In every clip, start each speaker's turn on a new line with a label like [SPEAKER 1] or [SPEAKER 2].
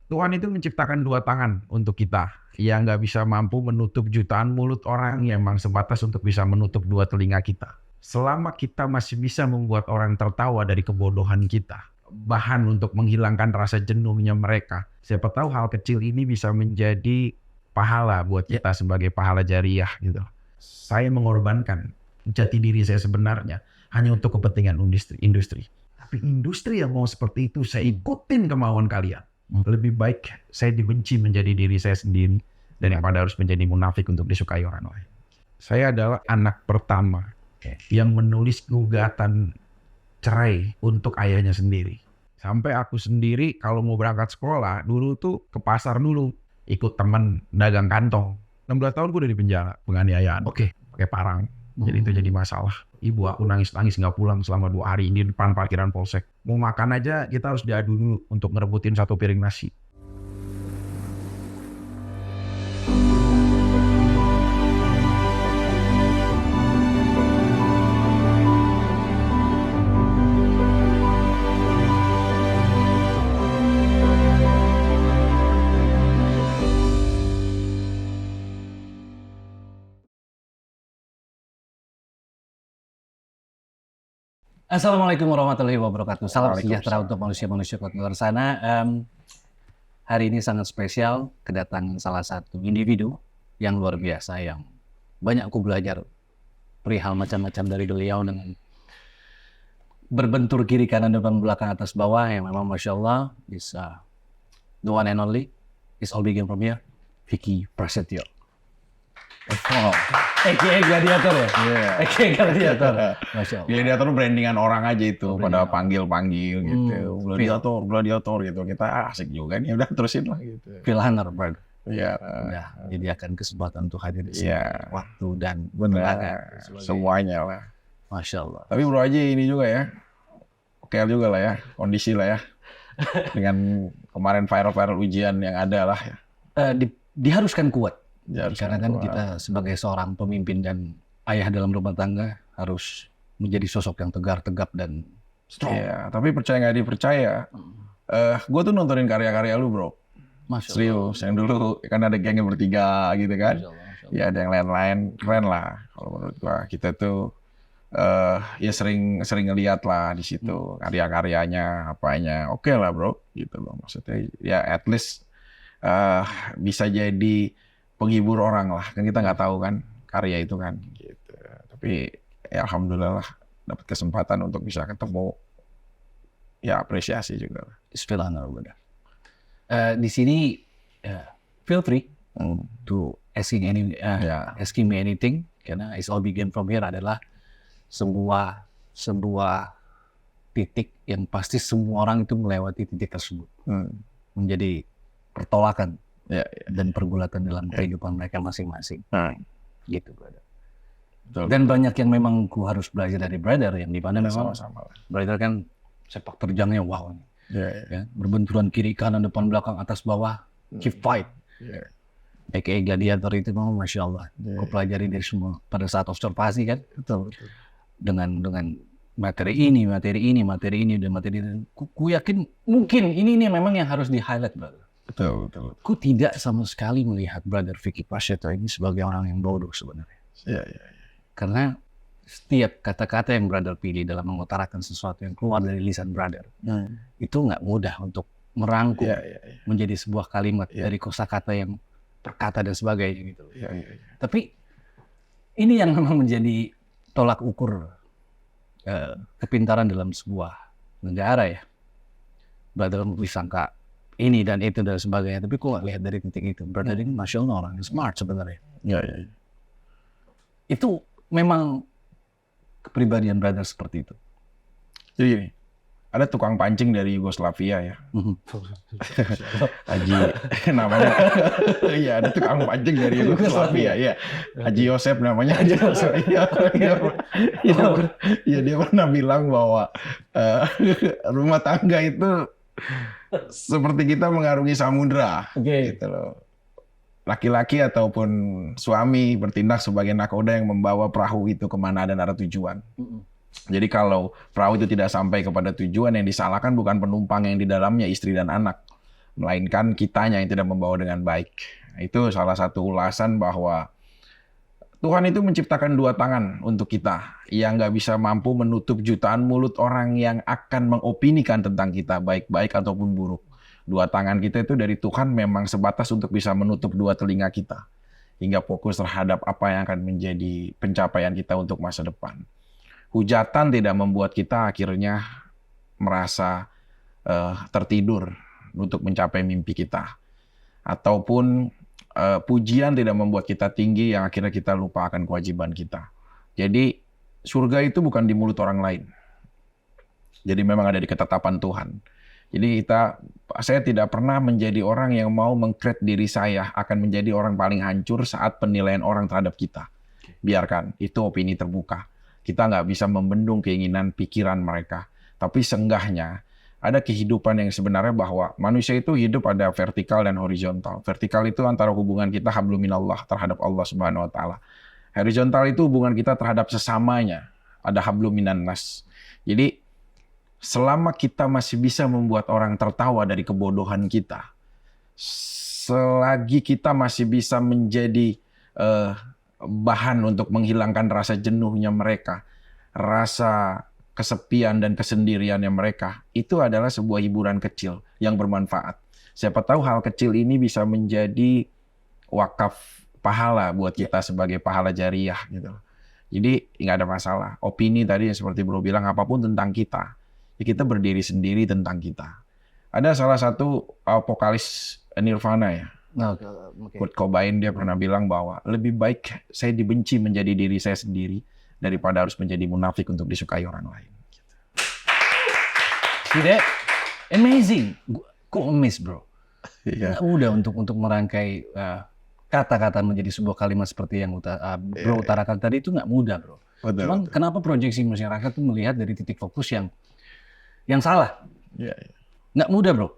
[SPEAKER 1] Tuhan itu menciptakan dua tangan untuk kita yang nggak bisa mampu menutup jutaan mulut orang yang memang sebatas untuk bisa menutup dua telinga kita. Selama kita masih bisa membuat orang tertawa dari kebodohan kita, bahan untuk menghilangkan rasa jenuhnya mereka, siapa tahu hal kecil ini bisa menjadi pahala buat kita sebagai pahala jariah gitu. Saya mengorbankan jati diri saya sebenarnya hanya untuk kepentingan industri. Tapi industri yang mau seperti itu, saya ikutin kemauan kalian. Lebih baik saya dibenci menjadi diri saya sendiri daripada harus menjadi munafik untuk disukai orang lain. Saya adalah anak pertama yang menulis gugatan cerai untuk ayahnya sendiri. Sampai aku sendiri kalau mau berangkat sekolah, dulu tuh ke pasar dulu, ikut teman dagang kantong. 16 tahun gue udah di penjara, penganiayaan. Pakai parang. Jadi itu jadi masalah. Ibu aku nangis-nangis nggak pulang selama 2 hari di depan parkiran polsek. Mau makan aja kita harus diadu dulu untuk ngerebutin 1 piring nasi.
[SPEAKER 2] Assalamualaikum warahmatullahi wabarakatuh. Salam sejahtera untuk manusia-manusia di luar sana. Hari ini sangat spesial, kedatangan salah satu individu yang luar biasa, yang banyak aku belajar perihal macam-macam dari beliau, dengan berbentur kiri kanan depan belakang atas bawah, yang memang Masya Allah is the one and only, is all begin from here, Vicky Prasetyo. Oh, AKA Gladiator ya?
[SPEAKER 3] Yeah.
[SPEAKER 2] AKA Gladiator. Masya Allah.
[SPEAKER 3] Gladiator brandingan orang aja itu, pada panggil-panggil gitu. Gladiator gitu. Kita asik juga nih, udah terusin lah gitu.
[SPEAKER 2] Phil Hunter, bro.
[SPEAKER 3] Iya.
[SPEAKER 2] Udah menyediakan kesempatan untuk hadir di sini. Waktu dan
[SPEAKER 3] benar. Semuanya lah.
[SPEAKER 2] Masya Allah.
[SPEAKER 3] Tapi bro aja ini juga ya. Oke juga lah ya, kondisi lah ya. Dengan kemarin viral ujian yang ada lah ya.
[SPEAKER 2] Diharuskan kuat.
[SPEAKER 3] Karena
[SPEAKER 2] kan kita sebagai seorang pemimpin dan ayah dalam rumah tangga harus menjadi sosok yang tegar, tegap, dan strong.
[SPEAKER 3] Iya, tapi percaya nggak dipercaya, gue tuh nontonin karya-karya lu bro.
[SPEAKER 2] Masya Allah.
[SPEAKER 3] Serius, yang dulu kan ada gengnya bertiga gitu kan.
[SPEAKER 2] Masya Allah.
[SPEAKER 3] Ya ada yang lain-lain, keren lah kalau menurut gue. Kita tuh ya sering ngeliat lah di situ karya-karyanya, apanya. Oke lah bro, gitu loh. Maksudnya ya at least bisa jadi penghibur orang lah, kan kita nggak tahu kan karya itu kan gitu. Tapi ya alhamdulillah dapat kesempatan untuk bisa ketemu, ya apresiasi juga lah.
[SPEAKER 2] Istilahnya benar. Di sini feel free to asking me anything, karena it's all begin from here adalah sebuah titik yang pasti semua orang itu melewati titik tersebut, menjadi pertolakan. Dan pergulatan dalam kehidupan mereka masing-masing. Gitu, brother. Betul. Dan banyak yang memang ku harus belajar dari brother, yang di mana memang brother kan sepak terjangnya wow. Ya, berbenturan kiri kanan depan belakang atas bawah, keep fight. AKA Gladiator itu memang Masya Allah. Ku pelajari dari semua pada saat observasi kan. Betul. Dengan materi ini, dan materi ini. Ku yakin mungkin ini memang yang harus di-highlight, brother.
[SPEAKER 3] Betul.
[SPEAKER 2] Aku tidak sama sekali melihat Brother Vicky Prasetyo ini sebagai orang yang bodoh sebenarnya.
[SPEAKER 3] Iya.
[SPEAKER 2] Karena setiap kata-kata yang Brother pilih dalam mengutarakan sesuatu yang keluar dari lisan Brother, itu nggak mudah untuk merangkum menjadi sebuah kalimat dari kosakata yang terkata dan sebagainya gitu. Tapi ini yang memang menjadi tolak ukur kepintaran dalam sebuah negara ya. Brother disangka ini dan itu dan sebagainya, tapi kok nggak lihat dari titik itu. Brother ini Masya Allah orang yang smart sebenarnya.
[SPEAKER 3] Iya.
[SPEAKER 2] Itu memang kepribadian brother seperti itu.
[SPEAKER 3] Jadi gini, ada tukang pancing dari Yugoslavia ya. Haji namanya. Iya, ada tukang pancing dari Yugoslavia ya. Haji Yosef namanya. Haji Yosef. Iya, dia pernah bilang bahwa rumah tangga itu seperti kita mengarungi samudra, gitu loh. Laki-laki ataupun suami bertindak sebagai nakoda yang membawa perahu itu kemana dan arah tujuan. Jadi kalau perahu itu tidak sampai kepada tujuan, yang disalahkan bukan penumpang yang di dalamnya, istri dan anak, melainkan kitanya yang tidak membawa dengan baik. Itu salah satu ulasan bahwa Tuhan itu menciptakan dua tangan untuk kita yang nggak bisa mampu menutup jutaan mulut orang yang akan mengopinikan tentang kita, baik-baik ataupun buruk. Dua tangan kita itu dari Tuhan memang sebatas untuk bisa menutup dua telinga kita, hingga fokus terhadap apa yang akan menjadi pencapaian kita untuk masa depan. Hujatan tidak membuat kita akhirnya merasa tertidur untuk mencapai mimpi kita. Ataupun pujian tidak membuat kita tinggi yang akhirnya kita lupa akan kewajiban kita. Jadi surga itu bukan di mulut orang lain. Jadi memang ada di ketetapan Tuhan. Jadi saya tidak pernah menjadi orang yang mau meng-create diri saya akan menjadi orang paling hancur saat penilaian orang terhadap kita. Biarkan, itu opini terbuka. Kita nggak bisa membendung keinginan pikiran mereka. Tapi seenggaknya ada kehidupan yang sebenarnya bahwa manusia itu hidup ada vertikal dan horizontal. Vertikal itu antara hubungan kita hablum minallah terhadap Allah Subhanahu wa taala. Horizontal itu hubungan kita terhadap sesamanya. Ada hablum minannas. Jadi selama kita masih bisa membuat orang tertawa dari kebodohan kita, selagi kita masih bisa menjadi bahan untuk menghilangkan rasa jenuhnya mereka, rasa kesepian dan kesendiriannya mereka, itu adalah sebuah hiburan kecil yang bermanfaat. Siapa tahu hal kecil ini bisa menjadi wakaf pahala buat kita sebagai pahala jariah gitu. Jadi nggak ada masalah. Opini tadi yang seperti Bro bilang apapun tentang kita, ya kita berdiri sendiri tentang kita. Ada salah satu vokalis Nirvana ya, Kurt Cobain, dia pernah bilang bahwa lebih baik saya dibenci menjadi diri saya sendiri daripada harus menjadi munafik untuk disukai orang lain.
[SPEAKER 2] Tidak, amazing. Kok amazed, bro?
[SPEAKER 3] Iya.
[SPEAKER 2] Nggak mudah untuk merangkai kata-kata menjadi sebuah kalimat seperti yang bro utarakan tadi itu nggak mudah, bro.
[SPEAKER 3] Betul,
[SPEAKER 2] Cuman
[SPEAKER 3] betul.
[SPEAKER 2] kenapa proyeksi masyarakat itu melihat dari titik fokus yang salah?
[SPEAKER 3] Iya.
[SPEAKER 2] Nggak mudah, bro.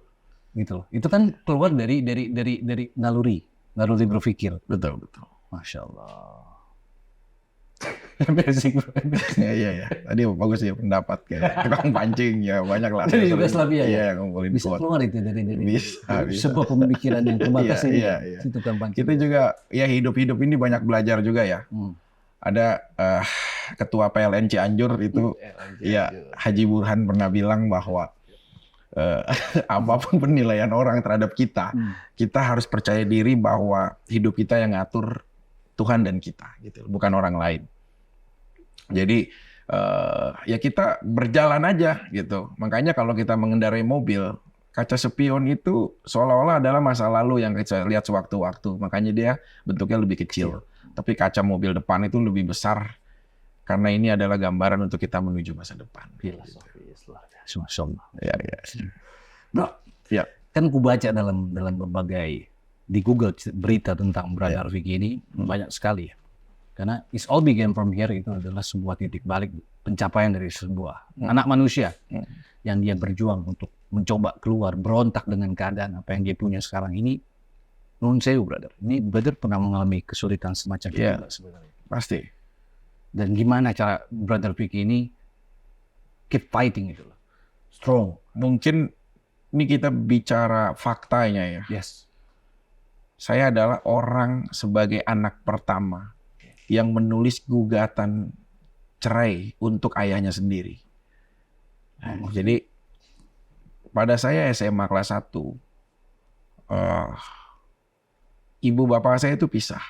[SPEAKER 2] Gitu loh. Itu kan keluar dari naluri berpikir.
[SPEAKER 3] Betul.
[SPEAKER 2] Masya Allah. Amazing, bro.
[SPEAKER 3] Iya. Tadi bagus ya pendapat kayak tukang pancing ya, banyak lah.
[SPEAKER 2] Dari Yugoslavia ya?
[SPEAKER 3] Iya, ngumpulin
[SPEAKER 2] Bisa
[SPEAKER 3] quote.
[SPEAKER 2] keluar itu dari
[SPEAKER 3] Bisa.
[SPEAKER 2] sebuah pemikiran yang terbatas ini.
[SPEAKER 3] Iya.
[SPEAKER 2] Si tukang pancing.
[SPEAKER 3] Kita juga ya hidup ini banyak belajar juga ya. Ada ketua PLN Cianjur itu, ya Haji Burhan pernah bilang bahwa apapun penilaian orang terhadap kita, kita harus percaya diri bahwa hidup kita yang ngatur Tuhan dan kita, gitu, bukan orang lain. Jadi ya kita berjalan aja gitu. Makanya kalau kita mengendarai mobil, kaca spion itu seolah-olah adalah masa lalu yang kita lihat sewaktu-waktu. Makanya dia bentuknya lebih kecil. Tapi kaca mobil depan itu lebih besar karena ini adalah gambaran untuk kita menuju masa depan.
[SPEAKER 2] Masya Allah.
[SPEAKER 3] Ya.
[SPEAKER 2] Bro,
[SPEAKER 3] Ya.
[SPEAKER 2] kan ku baca dalam berbagai di Google berita tentang Brother Vicky ini banyak sekali ya. Karena it's all began from here itu adalah sebuah titik balik pencapaian dari sebuah anak manusia yang dia berjuang untuk mencoba keluar, berontak dengan keadaan apa yang dia punya sekarang ini. Nun sewu, brother. Ini brother pernah mengalami kesulitan semacam itu sebenarnya.
[SPEAKER 3] Pasti.
[SPEAKER 2] Dan gimana cara Brother Vicky ini keep fighting itu loh. Strong.
[SPEAKER 3] Mungkin ini kita bicara faktanya ya.
[SPEAKER 2] Yes.
[SPEAKER 3] Saya adalah orang sebagai anak pertama yang menulis gugatan cerai untuk ayahnya sendiri. Jadi pada saya SMA kelas 1, ibu bapak saya itu pisah.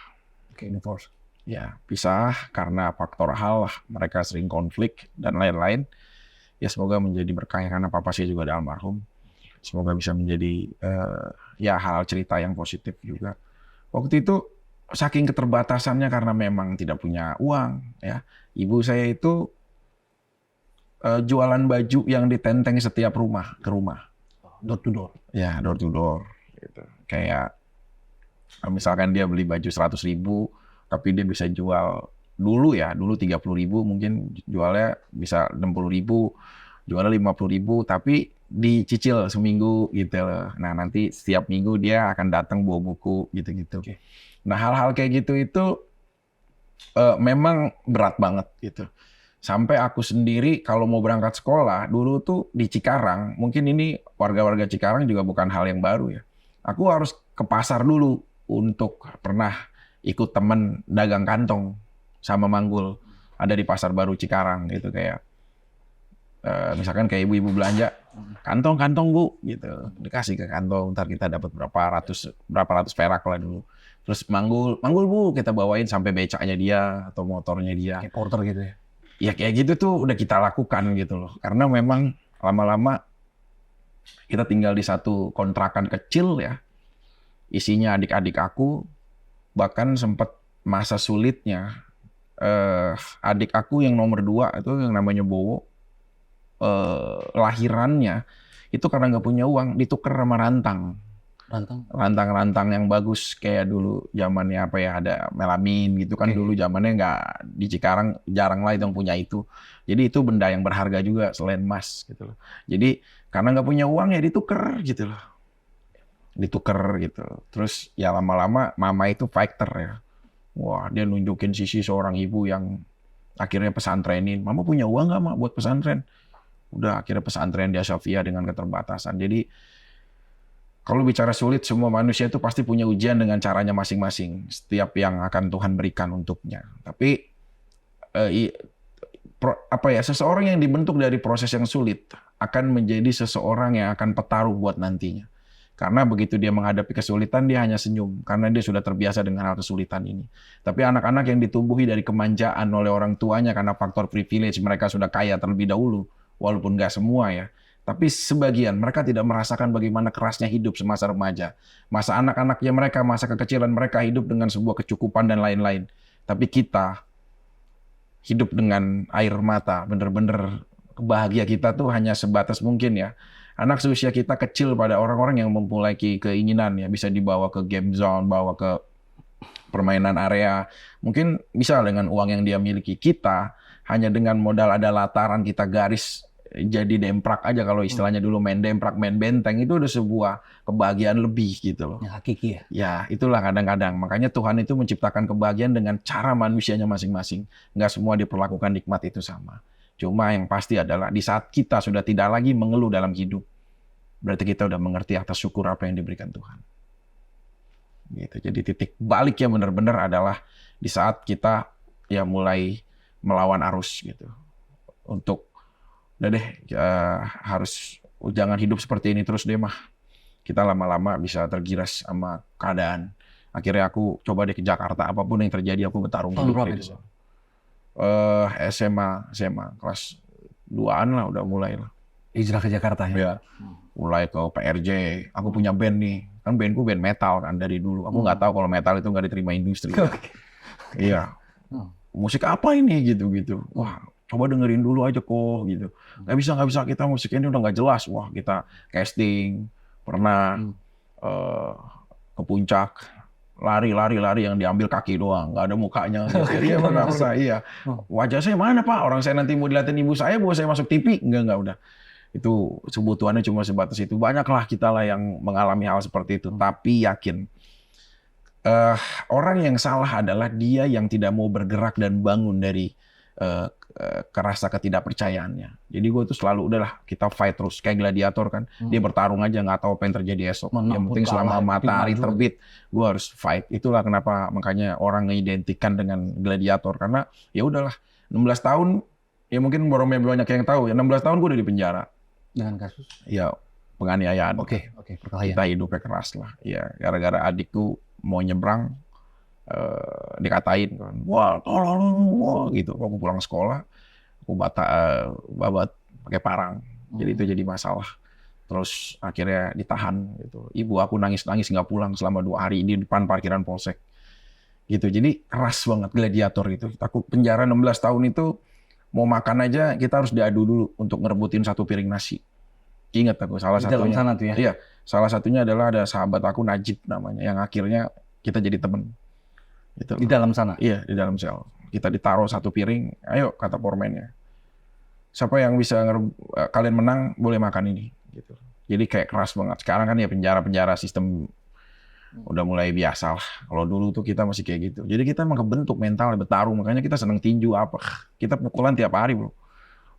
[SPEAKER 2] Divorce.
[SPEAKER 3] Ya, pisah karena faktor hal lah. Mereka sering konflik dan lain-lain. Ya semoga menjadi berkah karena papa saya juga ada almarhum. Semoga bisa menjadi ya hal cerita yang positif juga. Waktu itu saking keterbatasannya karena memang tidak punya uang, ya. Ibu saya itu jualan baju yang ditenteng setiap rumah ke rumah.
[SPEAKER 2] Door to door.
[SPEAKER 3] Ya, door to door. Gitu. Kayak misalkan dia beli baju 100.000, tapi dia bisa jual dulu 30.000, mungkin jualnya bisa 60.000, jualnya 50.000, tapi dicicil seminggu gitu. Nah nanti setiap minggu dia akan datang bawa buku gitu-gitu.
[SPEAKER 2] Okay.
[SPEAKER 3] Nah hal-hal kayak gitu itu memang berat banget gitu. Sampai aku sendiri kalau mau berangkat sekolah, dulu tuh di Cikarang, mungkin ini warga-warga Cikarang juga bukan hal yang baru ya. Aku harus ke pasar dulu untuk pernah ikut temen dagang kantong sama manggul. Ada di Pasar Baru Cikarang gitu kayak. Misalkan kayak ibu-ibu belanja, kantong Bu, gitu. Dikasih ke kantong, ntar kita dapat berapa ratus perak lah dulu. Terus manggul Bu, kita bawain sampai becaknya dia atau motornya dia.
[SPEAKER 2] Kayak porter gitu ya.
[SPEAKER 3] Ya kayak gitu tuh udah kita lakukan gitu loh. Karena memang lama-lama kita tinggal di satu kontrakan kecil ya. Isinya adik-adik aku. Bahkan sempat masa sulitnya. Adik aku yang nomor 2 itu yang namanya Bowo. Lahirannya itu karena nggak punya uang ditukar sama rantang yang bagus kayak dulu zamannya apa ya, ada melamin gitu kan. Dulu zamannya nggak, di Cikarang jarang lah itu yang punya itu. Jadi itu benda yang berharga juga selain emas gitu loh. Jadi karena nggak punya uang ya ditukar gitu loh, gitu. Terus ya lama-lama mama itu fighter ya. Wah, dia nunjukin sisi seorang ibu yang akhirnya pesantrenin. Mama punya uang nggak mak buat pesantren? Udah akhirnya pesantren di Asofia dengan keterbatasan. Jadi kalau bicara sulit, semua manusia itu pasti punya ujian dengan caranya masing-masing. Setiap yang akan Tuhan berikan untuknya. Tapi seseorang yang dibentuk dari proses yang sulit akan menjadi seseorang yang akan petarung buat nantinya. Karena begitu dia menghadapi kesulitan, dia hanya senyum. Karena dia sudah terbiasa dengan hal kesulitan ini. Tapi anak-anak yang ditumbuhi dari kemanjaan oleh orang tuanya karena faktor privilege, mereka sudah kaya terlebih dahulu. Walaupun nggak semua ya. Tapi sebagian mereka tidak merasakan bagaimana kerasnya hidup semasa remaja. Masa anak-anaknya mereka, masa kekecilan mereka hidup dengan sebuah kecukupan dan lain-lain. Tapi kita hidup dengan air mata. Bener-bener bahagia kita tuh hanya sebatas mungkin ya. Anak seusia kita kecil pada orang-orang yang memulai keinginan ya. Bisa dibawa ke game zone, bawa ke permainan area. Mungkin bisa dengan uang yang dia miliki. Kita hanya dengan modal ada lataran, kita garis jadi demprak aja, kalau istilahnya dulu main demprak, main benteng, itu udah sebuah kebahagiaan lebih gitu loh.
[SPEAKER 2] Yang hakiki ya?
[SPEAKER 3] Ya, itulah kadang-kadang. Makanya Tuhan itu menciptakan kebahagiaan dengan cara manusianya masing-masing. Nggak semua diperlakukan nikmat itu sama. Cuma yang pasti adalah di saat kita sudah tidak lagi mengeluh dalam hidup, berarti kita udah mengerti atas syukur apa yang diberikan Tuhan. Gitu. Jadi titik baliknya benar-benar adalah di saat kita ya mulai melawan arus gitu. Untuk udah deh, jangan hidup seperti ini terus deh mah. Kita lama-lama bisa tergiras sama keadaan. Akhirnya aku coba deh ke Jakarta, apapun yang terjadi aku bertarung hidup. Gitu. SMA kelas 2-an lah udah mulai lah.
[SPEAKER 2] Hijrah ke Jakarta ya?
[SPEAKER 3] Ya. Mulai ke PRJ. Aku punya band nih. Kan bandku band metal kan dari dulu. Aku nggak tahu kalau metal itu nggak diterima industri. Iya. Musik apa ini gitu-gitu. Wah, coba dengerin dulu aja kok gitu. Nggak bisa kita musik ini udah nggak jelas. Wah, kita casting pernah ke puncak, lari yang diambil kaki doang, nggak ada mukanya. Iya benar, iya. Wajah saya mana Pak? Orang saya nanti mau dilihatin ibu saya, bahwa saya masuk TV? Enggak udah. Itu kebutuhannya cuma sebatas itu. Banyaklah kita lah yang mengalami hal seperti itu. Tapi yakin, orang yang salah adalah dia yang tidak mau bergerak dan bangun dari kerasa ketidakpercayaannya. Jadi gue tuh selalu udahlah kita fight terus kayak gladiator kan. Dia bertarung aja, nggak tahu apa yang terjadi esok. Yang penting selama matahari terbit gue harus fight. Itulah kenapa makanya orang mengidentikan dengan gladiator, karena ya udahlah 16 tahun ya mungkin banyak yang tahu ya, 16 tahun gue udah di penjara
[SPEAKER 2] dengan kasus
[SPEAKER 3] ya penganiayaan.
[SPEAKER 2] Oke, perkelahian.
[SPEAKER 3] Kita hidupnya keras lah. Ya gara-gara adikku mau nyebrang, dikatain kan, wah tolong gitu. Aku pulang sekolah, aku babat pakai parang, jadi itu jadi masalah. Terus akhirnya ditahan gitu. Ibu aku nangis nggak pulang selama 2 hari di depan parkiran polsek gitu. Jadi keras banget gladiator itu. Aku penjara 16 tahun itu, mau makan aja kita harus diadu dulu untuk ngerebutin 1 piring nasi. Ingat aku salah satunya.
[SPEAKER 2] Dalam sana tuh ya?
[SPEAKER 3] Iya, salah satunya adalah ada sahabat aku Najib namanya, yang akhirnya kita jadi temen. Gitu.
[SPEAKER 2] Di dalam sana?
[SPEAKER 3] Iya, di dalam sel. Kita ditaruh 1 piring, ayo kata foreman-nya. Siapa yang bisa kalian menang boleh makan ini. Gitu. Jadi kayak keras banget. Sekarang kan ya penjara-penjara sistem Udah mulai biasa lah. Kalau dulu tuh kita masih kayak gitu. Jadi kita emang kebentuk mental bertarung. Makanya kita seneng tinju apa. Kita pukulan tiap hari bro.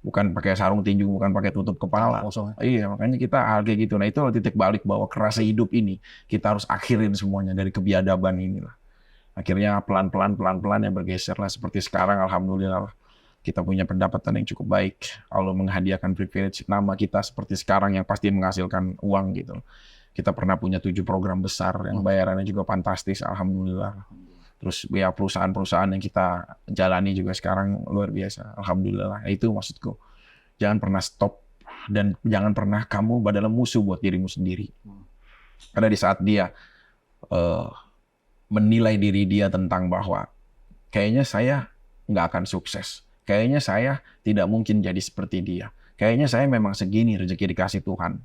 [SPEAKER 3] Bukan pakai sarung tinju, bukan pakai tutup kepala.
[SPEAKER 2] Kosong.
[SPEAKER 3] Iya, makanya kita kayak gitu. Nah itu titik balik bahwa kerasa hidup ini. Kita harus akhirin semuanya dari kebiadaban inilah. Akhirnya pelan-pelan ya bergeser lah. Seperti sekarang alhamdulillah kita punya pendapatan yang cukup baik. Allah menghadiahkan privilege nama kita seperti sekarang yang pasti menghasilkan uang gitu. Kita pernah punya 7 program besar yang bayarannya juga fantastis, alhamdulillah. Terus ya perusahaan-perusahaan yang kita jalani juga sekarang luar biasa, alhamdulillah. Itu maksudku. Jangan pernah stop dan jangan pernah kamu adalah musuh buat dirimu sendiri. Karena di saat dia menilai diri dia tentang bahwa kayaknya saya nggak akan sukses, kayaknya saya tidak mungkin jadi seperti dia, kayaknya saya memang segini rezeki dikasih Tuhan.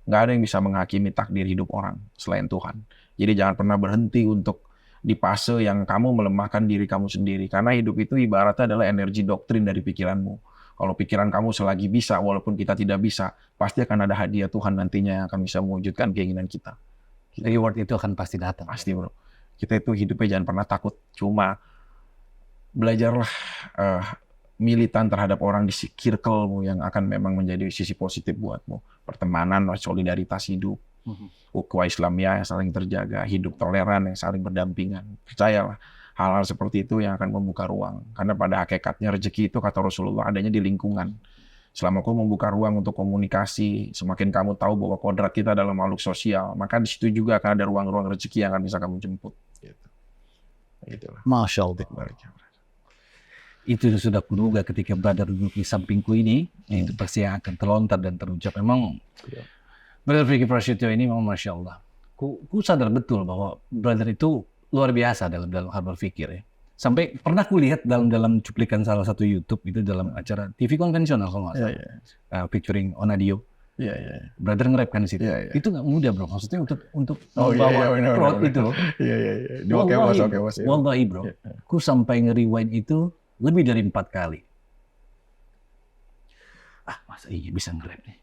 [SPEAKER 3] Nggak ada yang bisa menghakimi takdir hidup orang selain Tuhan. Jadi jangan pernah berhenti untuk di fase yang kamu melemahkan diri kamu sendiri. Karena hidup itu ibaratnya adalah energi doktrin dari pikiranmu. Kalau pikiran kamu selagi bisa, walaupun kita tidak bisa, pasti akan ada hadiah Tuhan nantinya yang akan bisa mewujudkan keinginan kita.
[SPEAKER 2] Reward itu akan pasti datang.
[SPEAKER 3] Pasti bro. Kita itu hidupnya jangan pernah takut. Cuma belajarlah militan terhadap orang di circle-mu yang akan memang menjadi sisi positif buatmu. Pertemanan, solidaritas hidup, ukhuwah Islamiyah yang saling terjaga, hidup toleran yang saling berdampingan. Percayalah, hal-hal seperti itu yang akan membuka ruang. Karena pada hakikatnya rezeki itu kata Rasulullah adanya di lingkungan. Selama kau membuka ruang untuk komunikasi, semakin kamu tahu bahwa kodrat kita adalah makhluk sosial, maka di situ juga akan ada ruang-ruang rezeki yang akan bisa kamu jemput. Gitu. Itulah.
[SPEAKER 2] Masya Allah. Itu sudah kuduga ketika brother duduk di sampingku ini, itu pasti yang akan terlontar dan terucap. Memang brother Vicky Prasetyo ini memang Masya Allah. Ku sadar betul bahwa brother itu luar biasa dalam hal berpikir ya. Sampai pernah ku lihat dalam cuplikan salah satu YouTube itu dalam acara TV konvensional kalau nggak salah, featuring Onadio. Brother nge-rap kan di situ. Itu nggak mudah bro. Maksudnya untuk membawa crowd itu. Wallahi bro. Ku sampai nge-rewind itu lebih dari 4 kali. Masa iya bisa nge-rap nih?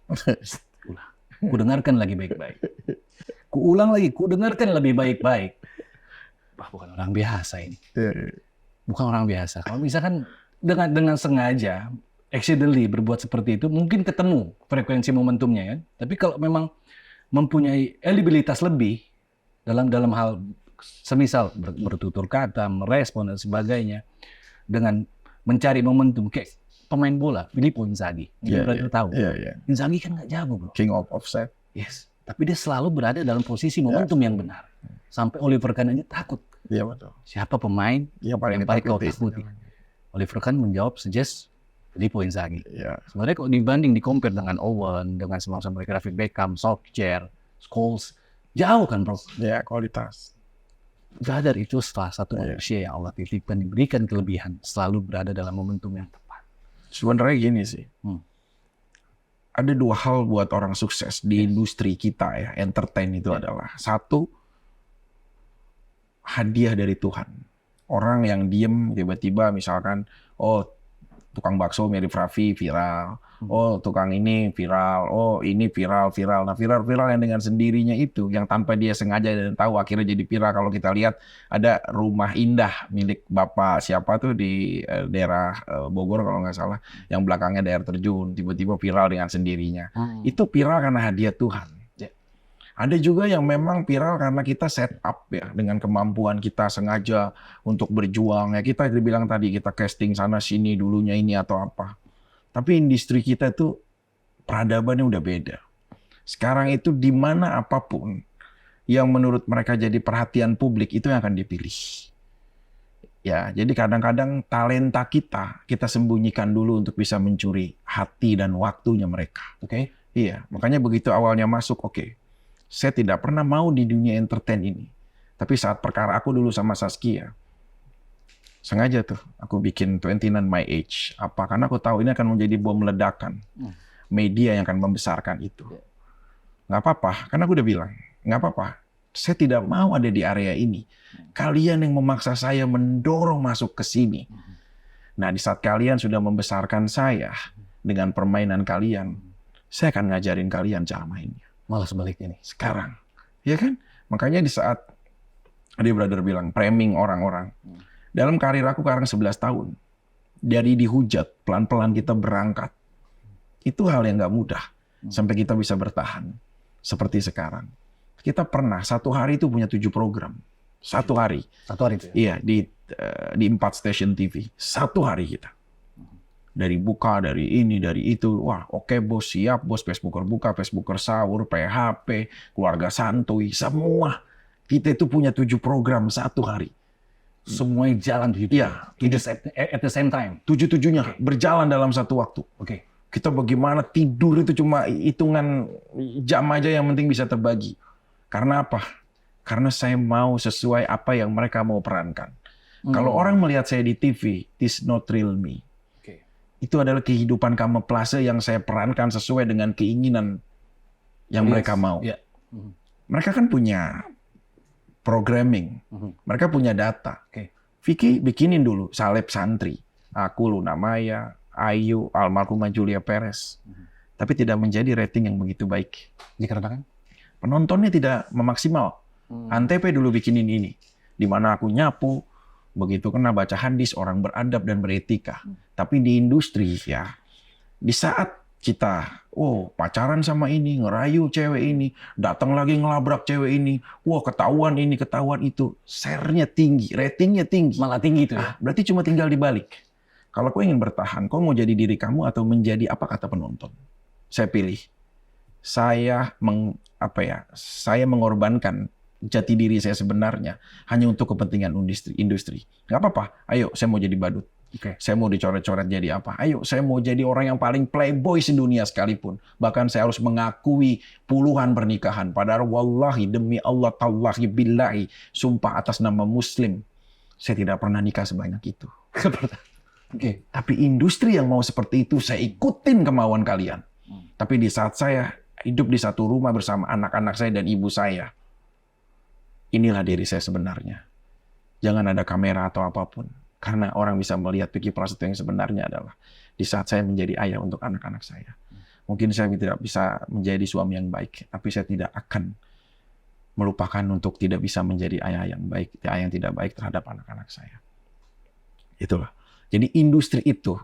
[SPEAKER 2] Ulang. Ku dengarkan lagi baik-baik. Ku ulang lagi, ku dengarkan lebih baik-baik. Bukan orang biasa ini. Bukan orang biasa. Kalau misalkan dengan sengaja, accidentally berbuat seperti itu, mungkin ketemu frekuensi momentumnya ya. Tapi kalau memang mempunyai eligibilitas lebih dalam hal semisal bertutur kata, merespon dan sebagainya, dengan mencari momentum kayak pemain bola, Filippo Inzaghi. Berarti tahu. Inzaghi kan nggak jago bro.
[SPEAKER 3] King of offside.
[SPEAKER 2] Yes. Tapi dia selalu berada dalam posisi momentum yang benar. Sampai Oliver Kahn aja takut.
[SPEAKER 3] Iya betul.
[SPEAKER 2] Siapa pemain yang paling kau takuti? Oliver Kahn menjawab suggest Filippo Inzaghi. Sebenarnya kalau dibanding di-compare dengan Owen, dengan semacam mereka David Beckham, Solskjaer, Scholes, jauh kan bro?
[SPEAKER 3] Ya kualitas.
[SPEAKER 2] Brother itu salah satu manusia yang Allah titipkan, diberikan kelebihan, selalu berada dalam momentum yang tepat.
[SPEAKER 3] Sebenarnya gini sih. Ada 2 hal buat orang sukses di industri kita ya, entertain itu adalah 1, hadiah dari Tuhan. Orang yang diem tiba-tiba misalkan, tukang bakso mirip Raffi viral, tukang ini viral, ini viral. Nah viral yang dengan sendirinya itu, yang tanpa dia sengaja dan tahu akhirnya jadi viral. Kalau kita lihat ada rumah indah milik Bapak siapa tuh di daerah Bogor kalau nggak salah, yang belakangnya daerah terjun, tiba-tiba viral dengan sendirinya. Itu viral karena hadiah Tuhan. Ada juga yang memang viral karena kita set up ya, dengan kemampuan kita sengaja untuk berjuang. Ya kita dibilang tadi, kita casting sana sini dulunya ini atau apa. Tapi industri kita itu peradabannya udah beda. Sekarang itu di mana apapun yang menurut mereka jadi perhatian publik itu yang akan dipilih. Ya, jadi kadang-kadang talenta kita sembunyikan dulu untuk bisa mencuri hati dan waktunya mereka. Oke? Iya, makanya begitu awalnya masuk, saya tidak pernah mau di dunia entertain ini. Tapi saat perkara aku dulu sama Saskia, sengaja tuh aku bikin 29 My Age. Karena aku tahu ini akan menjadi bom ledakan. Media yang akan membesarkan itu. Nggak apa-apa, karena aku udah bilang, nggak apa-apa. Saya tidak mau ada di area ini. Kalian yang memaksa saya mendorong masuk ke sini. Nah, di saat kalian sudah membesarkan saya dengan permainan kalian, saya akan ngajarin kalian cara mainnya.
[SPEAKER 2] Malah sebaliknya nih.
[SPEAKER 3] Sekarang. Ya kan? Makanya di saat Dia brother bilang, framing orang-orang. Dalam karir aku sekarang 11 tahun, dari dihujat, pelan-pelan kita berangkat. Itu hal yang nggak mudah, sampai kita bisa bertahan. Seperti sekarang. Kita pernah, satu hari itu punya 7 program. Satu hari.
[SPEAKER 2] Satu hari itu ya?
[SPEAKER 3] Iya, di 4 stasiun TV. Satu hari kita. Dari buka, dari ini, dari itu. Wah, oke bos, siap bos. Facebooker buka, Facebooker sahur, PHP, keluarga santuy, semua. Kita itu punya 7 program satu hari.
[SPEAKER 2] Semuanya jalan tujuh.
[SPEAKER 3] Iya.
[SPEAKER 2] At the same time.
[SPEAKER 3] 7-7-nya berjalan dalam satu waktu.
[SPEAKER 2] Oke.
[SPEAKER 3] Kita bagaimana tidur itu cuma hitungan jam aja, yang penting bisa terbagi. Karena apa? Karena saya mau sesuai apa yang mereka mau perankan. Kalau orang melihat saya di TV, this not real me. Itu adalah kehidupan kamuflase yang saya perankan sesuai dengan keinginan yang mereka mau.
[SPEAKER 2] Yeah.
[SPEAKER 3] Mereka kan punya programming, mereka punya data. Vicky bikinin dulu Salep Santri, aku Luna Maya, Ayu, almarhumah Julia Perez. Tapi tidak menjadi rating yang begitu baik.
[SPEAKER 2] Dikarenakan?
[SPEAKER 3] Penontonnya tidak memaksimal. Antv dulu bikinin ini, di mana aku nyapu, begitu kena baca hadis, orang beradab dan beretika. Tapi di industri ya, di saat kita, pacaran sama ini, ngerayu cewek ini, datang lagi ngelabrak cewek ini, ketahuan ini, ketahuan itu, share-nya tinggi, ratingnya tinggi.
[SPEAKER 2] Malah tinggi itu ya?
[SPEAKER 3] Berarti cuma tinggal dibalik. Kalau kau ingin bertahan, kau mau jadi diri kamu atau menjadi apa kata penonton? Saya pilih. Saya mengorbankan jati diri saya sebenarnya hanya untuk kepentingan industri. Nggak apa-apa. Ayo, saya mau jadi badut. Saya mau dicoret-coret jadi apa? Ayo, saya mau jadi orang yang paling playboy sedunia sekalipun. Bahkan saya harus mengakui puluhan pernikahan. Padahal wallahi, demi Allah, tallahi, billahi, sumpah atas nama Muslim, saya tidak pernah nikah sebanyak itu. Tapi industri yang mau seperti itu, saya ikutin kemauan kalian. Tapi di saat saya hidup di satu rumah bersama anak-anak saya dan ibu saya, inilah diri saya sebenarnya. Jangan ada kamera atau apapun. Karena orang bisa melihat Vicky Prasetyo yang sebenarnya adalah di saat saya menjadi ayah untuk anak-anak saya. Mungkin saya tidak bisa menjadi suami yang baik, tapi saya tidak akan melupakan untuk tidak bisa menjadi ayah yang baik, ayah yang tidak baik terhadap anak-anak saya. Itulah. Jadi industri itu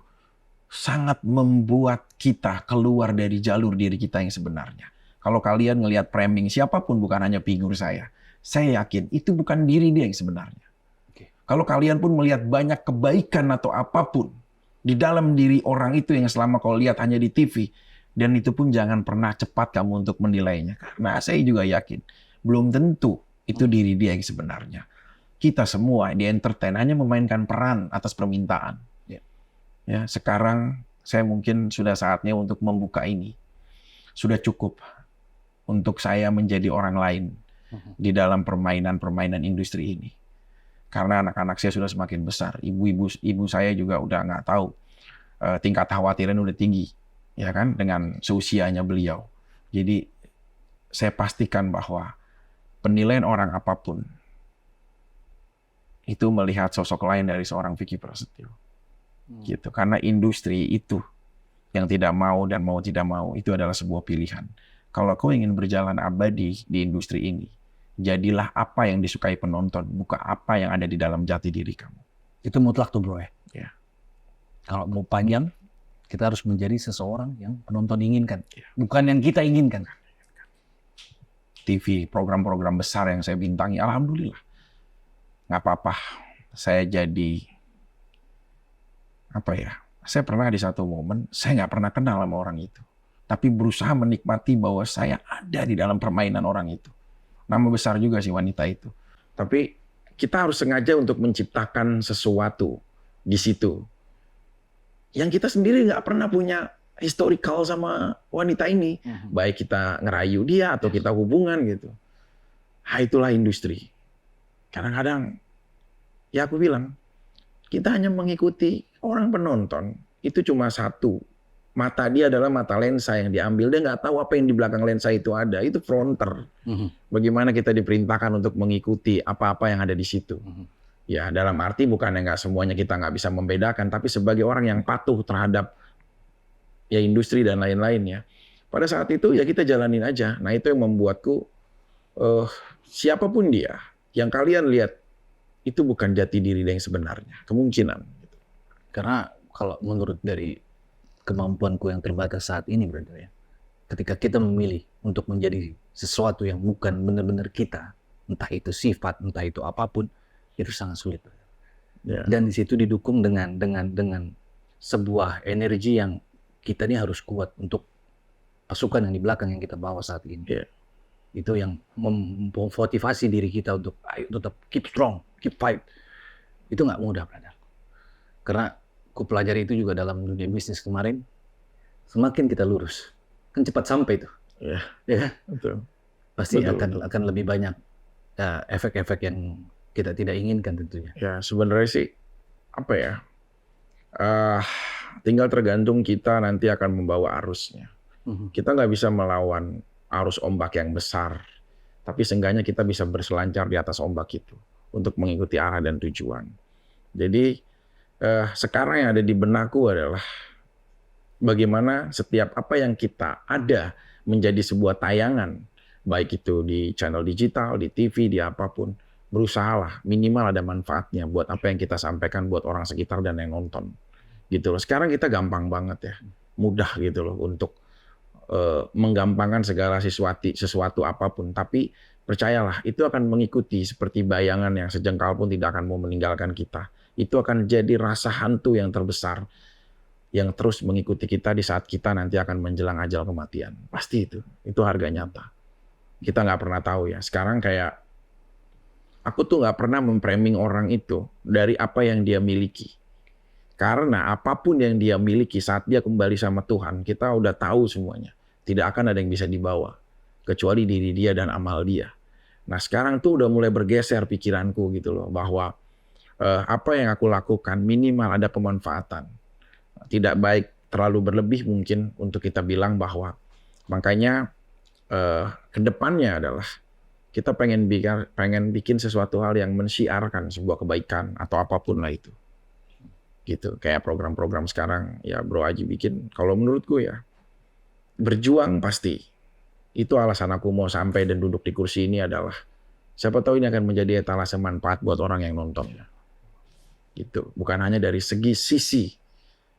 [SPEAKER 3] sangat membuat kita keluar dari jalur diri kita yang sebenarnya. Kalau kalian ngelihat framing siapapun, bukan hanya figur saya yakin itu bukan diri dia yang sebenarnya. Kalau kalian pun melihat banyak kebaikan atau apapun di dalam diri orang itu yang selama kau lihat hanya di TV, dan itu pun jangan pernah cepat kamu untuk menilainya. Karena saya juga yakin belum tentu itu diri dia yang sebenarnya. Kita semua di entertain hanya memainkan peran atas permintaan. Ya, sekarang saya mungkin sudah saatnya untuk membuka ini. Sudah cukup untuk saya menjadi orang lain di dalam permainan industri ini. Karena anak-anak saya sudah semakin besar. Ibu saya juga udah nggak tahu. Tingkat khawatiran udah tinggi. Ya kan? Dengan seusianya beliau. Jadi saya pastikan bahwa penilaian orang apapun itu melihat sosok lain dari seorang Vicky Prasetyo. Gitu. Karena industri itu yang tidak mau dan mau tidak mau itu adalah sebuah pilihan. Kalau kau ingin berjalan abadi di industri ini, jadilah apa yang disukai penonton, bukan apa yang ada di dalam jati diri kamu.
[SPEAKER 2] Itu mutlak tuh bro ya.
[SPEAKER 3] Ya.
[SPEAKER 2] Kalau mau panjang, kita harus menjadi seseorang yang penonton inginkan, bukan yang kita inginkan.
[SPEAKER 3] TV, program-program besar yang saya bintangi, alhamdulillah. Nggak apa-apa, saya jadi saya pernah di satu momen, saya nggak pernah kenal sama orang itu. Tapi berusaha menikmati bahwa saya ada di dalam permainan orang itu. Nama besar juga sih wanita itu. Tapi kita harus sengaja untuk menciptakan sesuatu di situ. Yang kita sendiri nggak pernah punya historical sama wanita ini. Baik kita ngerayu dia atau kita hubungan gitu. Itulah industri. Kadang-kadang, ya aku bilang, kita hanya mengikuti orang penonton. Itu cuma satu. Mata dia adalah mata lensa yang diambil. Dia nggak tahu apa yang di belakang lensa itu ada. Itu fronter. Bagaimana kita diperintahkan untuk mengikuti apa-apa yang ada di situ. Ya dalam arti bukannya nggak semuanya kita nggak bisa membedakan. Tapi sebagai orang yang patuh terhadap ya industri dan lain-lainnya. Pada saat itu ya kita jalanin aja. Nah itu yang membuatku siapapun dia. yang kalian lihat itu bukan jati diri yang sebenarnya, kemungkinan.
[SPEAKER 2] Karena kalau menurut dari kemampuanku yang terbatas saat ini, brother, ya, ketika kita memilih untuk menjadi sesuatu yang bukan benar-benar kita, entah itu sifat, entah itu apapun, itu sangat sulit.
[SPEAKER 3] Ya.
[SPEAKER 2] Dan di situ didukung dengan sebuah energi yang kita ini harus kuat untuk pasukan yang di belakang yang kita bawa saat ini.
[SPEAKER 3] Ya.
[SPEAKER 2] Itu yang memotivasi diri kita untuk ayo tetap keep strong, keep fight. Itu nggak mudah, brother. Karena ku pelajari itu juga dalam dunia bisnis kemarin. Semakin kita lurus, kan cepat sampai tuh.
[SPEAKER 3] Ya,
[SPEAKER 2] Ya kan?
[SPEAKER 3] betul.
[SPEAKER 2] Pasti
[SPEAKER 3] Betul.
[SPEAKER 2] akan lebih banyak efek-efek yang kita tidak inginkan tentunya.
[SPEAKER 3] Ya, sebenarnya sih apa ya? Tinggal tergantung kita nanti akan membawa arusnya. Kita nggak bisa melawan arus ombak yang besar, tapi seenggaknya kita bisa berselancar di atas ombak itu untuk mengikuti arah dan tujuan. Jadi sekarang yang ada di benakku adalah bagaimana setiap apa yang kita ada menjadi sebuah tayangan, baik itu di channel digital, di TV, di apapun, berusahalah minimal ada manfaatnya buat apa yang kita sampaikan buat orang sekitar dan yang nonton. Gitu loh. Sekarang kita gampang banget ya, mudah gitu loh untuk menggampangkan segala sesuatu apapun, tapi percayalah itu akan mengikuti seperti bayangan yang sejengkal pun tidak akan mau meninggalkan kita. Itu akan jadi rasa hantu yang terbesar yang terus mengikuti kita di saat kita nanti akan menjelang ajal kematian. Pasti itu harga nyata. Kita nggak pernah tahu ya. Sekarang kayak aku tuh nggak pernah memframing orang itu dari apa yang dia miliki. Karena apapun yang dia miliki saat dia kembali sama Tuhan, kita udah tahu semuanya. Tidak akan ada yang bisa dibawa, kecuali diri dia dan amal dia. Nah sekarang tuh udah mulai bergeser pikiranku gitu loh, bahwa apa yang aku lakukan minimal ada pemanfaatan. Tidak baik terlalu berlebih mungkin untuk kita bilang bahwa, makanya kedepannya adalah kita pengen bikin sesuatu hal yang mensyiarkan sebuah kebaikan atau apapun lah itu. Gitu, kayak program-program sekarang ya Bro Aji bikin, kalau menurutku ya berjuang pasti. Itu alasan aku mau sampai dan duduk di kursi ini adalah siapa tahu ini akan menjadi etalase manfaat buat orang yang nonton. Gitu, bukan hanya dari sisi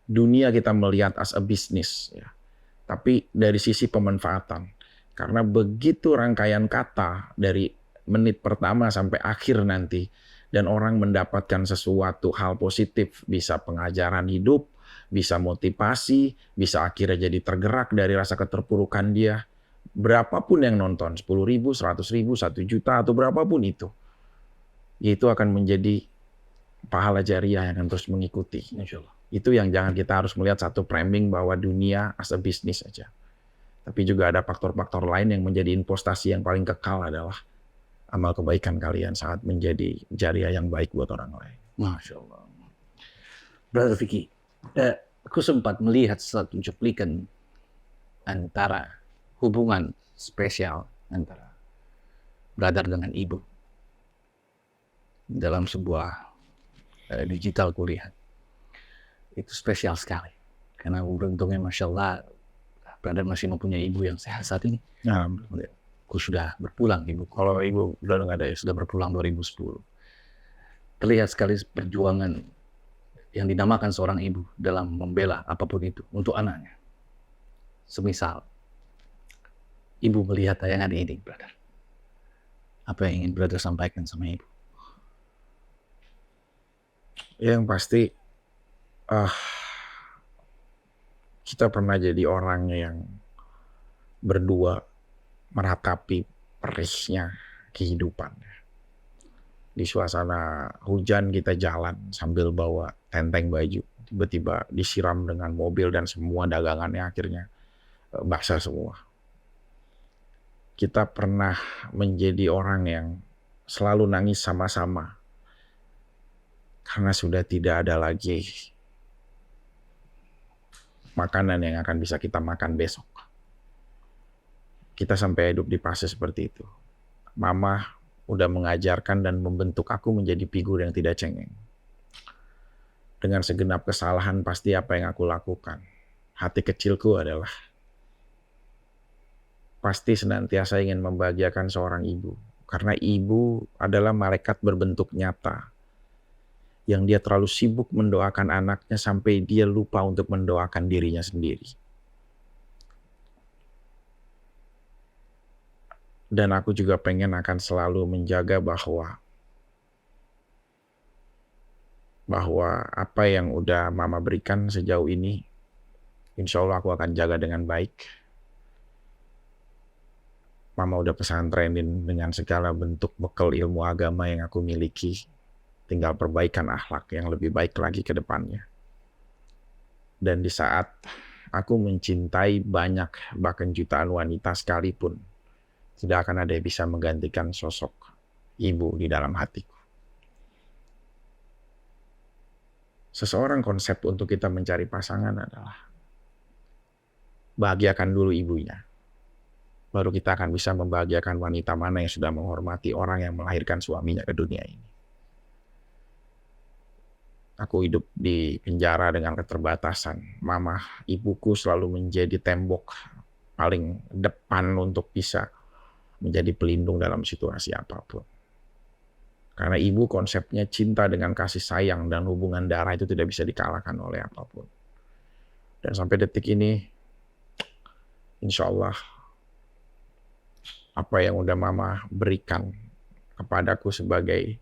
[SPEAKER 3] dunia kita melihat as a business ya, tapi dari sisi pemanfaatan. Karena begitu rangkaian kata dari menit pertama sampai akhir nanti, dan orang mendapatkan sesuatu hal positif, bisa pengajaran hidup, bisa motivasi, bisa akhirnya jadi tergerak dari rasa keterpurukan dia. Berapapun yang nonton, 10.000, 100.000, 1 juta, atau berapapun itu akan menjadi pahala jariah yang akan terus mengikuti.
[SPEAKER 2] Insyaallah.
[SPEAKER 3] Itu yang jangan kita harus melihat satu framing bahwa dunia as a business aja. Tapi juga ada faktor-faktor lain yang menjadi investasi yang paling kekal adalah amal kebaikan kalian saat menjadi jariah yang baik buat orang lain.
[SPEAKER 2] Masya Allah. Brother Vicky, aku sempat melihat satu cuplikan antara hubungan spesial antara brother dengan ibu dalam sebuah digital kuliah. Itu spesial sekali. Karena beruntungnya Masya Allah, brother masih mempunyai ibu yang sehat saat ini.
[SPEAKER 3] Alhamdulillah.
[SPEAKER 2] Aku sudah berpulang ibu.
[SPEAKER 3] Kalau ibu udah nggak ada ya?
[SPEAKER 2] Sudah berpulang 2010. Terlihat sekali perjuangan yang dinamakan seorang ibu dalam membela apapun itu untuk anaknya. Semisal ibu melihat tayangan ini, brother. Apa yang ingin brother sampaikan sama ibu?
[SPEAKER 3] Yang pasti kita pernah jadi orang yang berdua meratapi perihnya kehidupan. Di suasana hujan kita jalan sambil bawa tenteng baju. Tiba-tiba disiram dengan mobil dan semua dagangannya akhirnya basah semua. Kita pernah menjadi orang yang selalu nangis sama-sama. Karena sudah tidak ada lagi makanan yang akan bisa kita makan besok. Kita sampai hidup di fase seperti itu. Mama udah mengajarkan dan membentuk aku menjadi figur yang tidak cengeng. Dengan segenap kesalahan pasti apa yang aku lakukan. Hati kecilku adalah pasti senantiasa ingin membahagiakan seorang ibu
[SPEAKER 1] Karena ibu adalah malaikat berbentuk nyata yang dia terlalu sibuk mendoakan anaknya sampai dia lupa untuk mendoakan dirinya sendiri. Dan aku juga pengen akan selalu menjaga bahwa apa yang udah mama berikan sejauh ini, insya Allah aku akan jaga dengan baik. Mama udah pesantrenin dengan segala bentuk bekal ilmu agama yang aku miliki. Tinggal perbaikan akhlak yang lebih baik lagi ke depannya. Dan di saat aku mencintai banyak, bahkan jutaan wanita sekalipun, tidak akan ada yang bisa menggantikan sosok ibu di dalam hatiku. Seseorang konsep untuk kita mencari pasangan adalah bahagiakan dulu ibunya. Baru kita akan bisa membahagiakan wanita mana yang sudah menghormati orang yang melahirkan suaminya ke dunia ini. Aku hidup di penjara dengan keterbatasan. Mama, ibuku selalu menjadi tembok paling depan untuk bisa menjadi pelindung dalam situasi apapun. Karena ibu konsepnya cinta dengan kasih sayang dan hubungan darah itu tidak bisa dikalahkan oleh apapun. Dan sampai detik ini, insya Allah, apa yang udah mama berikan kepadaku sebagai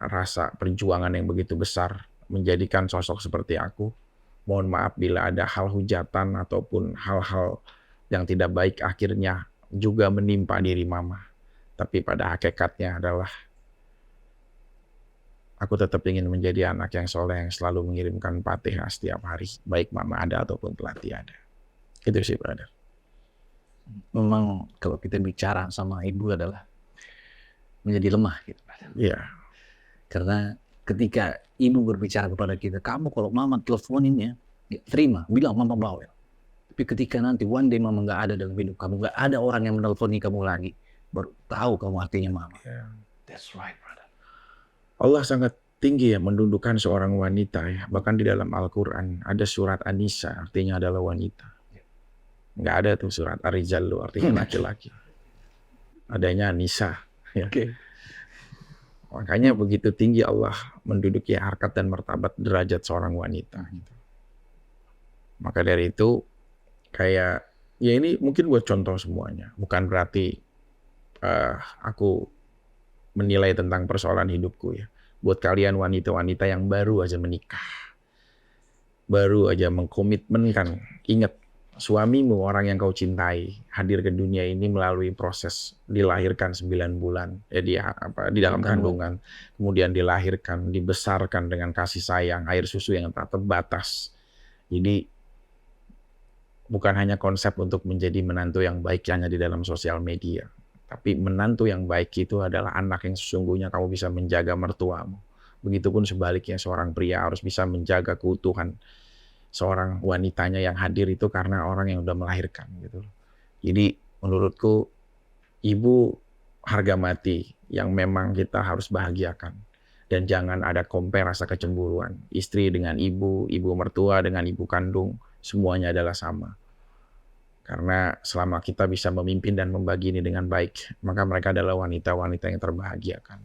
[SPEAKER 1] rasa perjuangan yang begitu besar menjadikan sosok seperti aku. Mohon maaf bila ada hal hujatan ataupun hal-hal yang tidak baik akhirnya juga menimpa diri mama. Tapi pada hakikatnya adalah aku tetap ingin menjadi anak yang soleh yang selalu mengirimkan Fatihah setiap hari, baik mama ada ataupun telah tiada. Itu sih, brother.
[SPEAKER 2] Memang kalau kita bicara sama ibu adalah menjadi lemah gitu.
[SPEAKER 1] Iya.
[SPEAKER 2] Karena ketika ibu berbicara kepada kita, kamu kalau mama teleponin ya terima, bilang mama bawel. Tapi ketika nanti one day mama nggak ada dalam hidup kamu, nggak ada orang yang menelponi kamu lagi, baru tahu kamu artinya mama.
[SPEAKER 1] Yeah.
[SPEAKER 2] That's right, brother.
[SPEAKER 1] Allah sangat tinggi ya mendudukan seorang wanita ya. Bahkan di dalam Al-Quran ada surat An-Nisa, artinya adalah wanita. Nggak ada tuh surat Ar-Rijal, artinya laki-laki. Adanya Nisa. Ya.
[SPEAKER 2] Okay.
[SPEAKER 1] Makanya begitu tinggi Allah menduduki harkat dan martabat derajat seorang wanita. Maka dari itu kayak ya ini mungkin buat contoh semuanya. Bukan berarti aku menilai tentang persoalan hidupku ya. Buat kalian wanita-wanita yang baru aja menikah, baru aja mengkomitmenkan, ingat suamimu orang yang kau cintai hadir ke dunia ini melalui proses dilahirkan 9 bulan di dalam kandungan, kemudian dilahirkan, dibesarkan dengan kasih sayang, air susu yang tak terbatas. Jadi bukan hanya konsep untuk menjadi menantu yang baik hanya di dalam sosial media, tapi menantu yang baik itu adalah anak yang sesungguhnya kamu bisa menjaga mertuamu. Begitupun sebaliknya seorang pria harus bisa menjaga keutuhan seorang wanitanya yang hadir itu karena orang yang udah melahirkan gitu. Jadi menurutku ibu harga mati yang memang kita harus bahagiakan. Dan jangan ada compare rasa kecemburuan. Istri dengan ibu mertua dengan ibu kandung, semuanya adalah sama. Karena selama kita bisa memimpin dan membagi ini dengan baik, maka mereka adalah wanita-wanita yang terbahagiakan.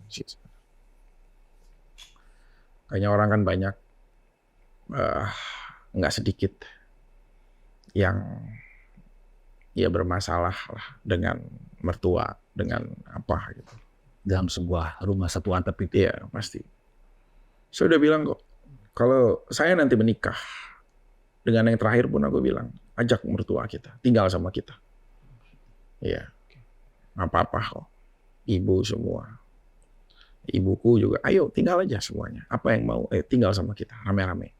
[SPEAKER 1] Kayaknya orang kan banyak nggak sedikit yang bermasalah lah dengan mertua, dengan apa gitu.
[SPEAKER 2] Dalam sebuah rumah satu atap itu.
[SPEAKER 1] Iya, pasti. Saya udah bilang kok, kalau saya nanti menikah, dengan yang terakhir pun aku bilang, ajak mertua kita, tinggal sama kita. Iya, nggak apa-apa kok. Ibu semua. Ibuku juga, ayo tinggal aja semuanya. Apa yang mau, tinggal sama kita, rame-rame.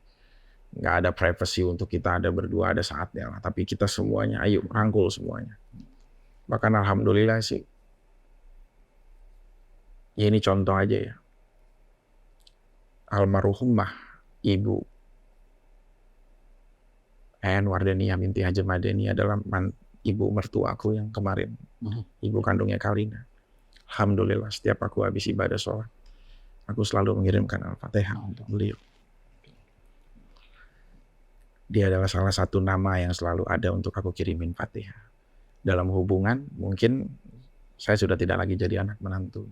[SPEAKER 1] Nggak ada privacy untuk kita ada berdua, ada saatnya lah. Tapi kita semuanya, ayo rangkul semuanya. Bahkan alhamdulillah sih, ya ini contoh aja ya. Almarhumah ibu En Wardania binti Haji Madani adalah ibu mertua aku yang kemarin. Ibu kandungnya Kalina. Alhamdulillah setiap aku habis ibadah sholat, aku selalu mengirimkan Al-Fatihah untuk beliau. Dia adalah salah satu nama yang selalu ada untuk aku kirimin Fatihah. Dalam hubungan mungkin saya sudah tidak lagi jadi anak menantu,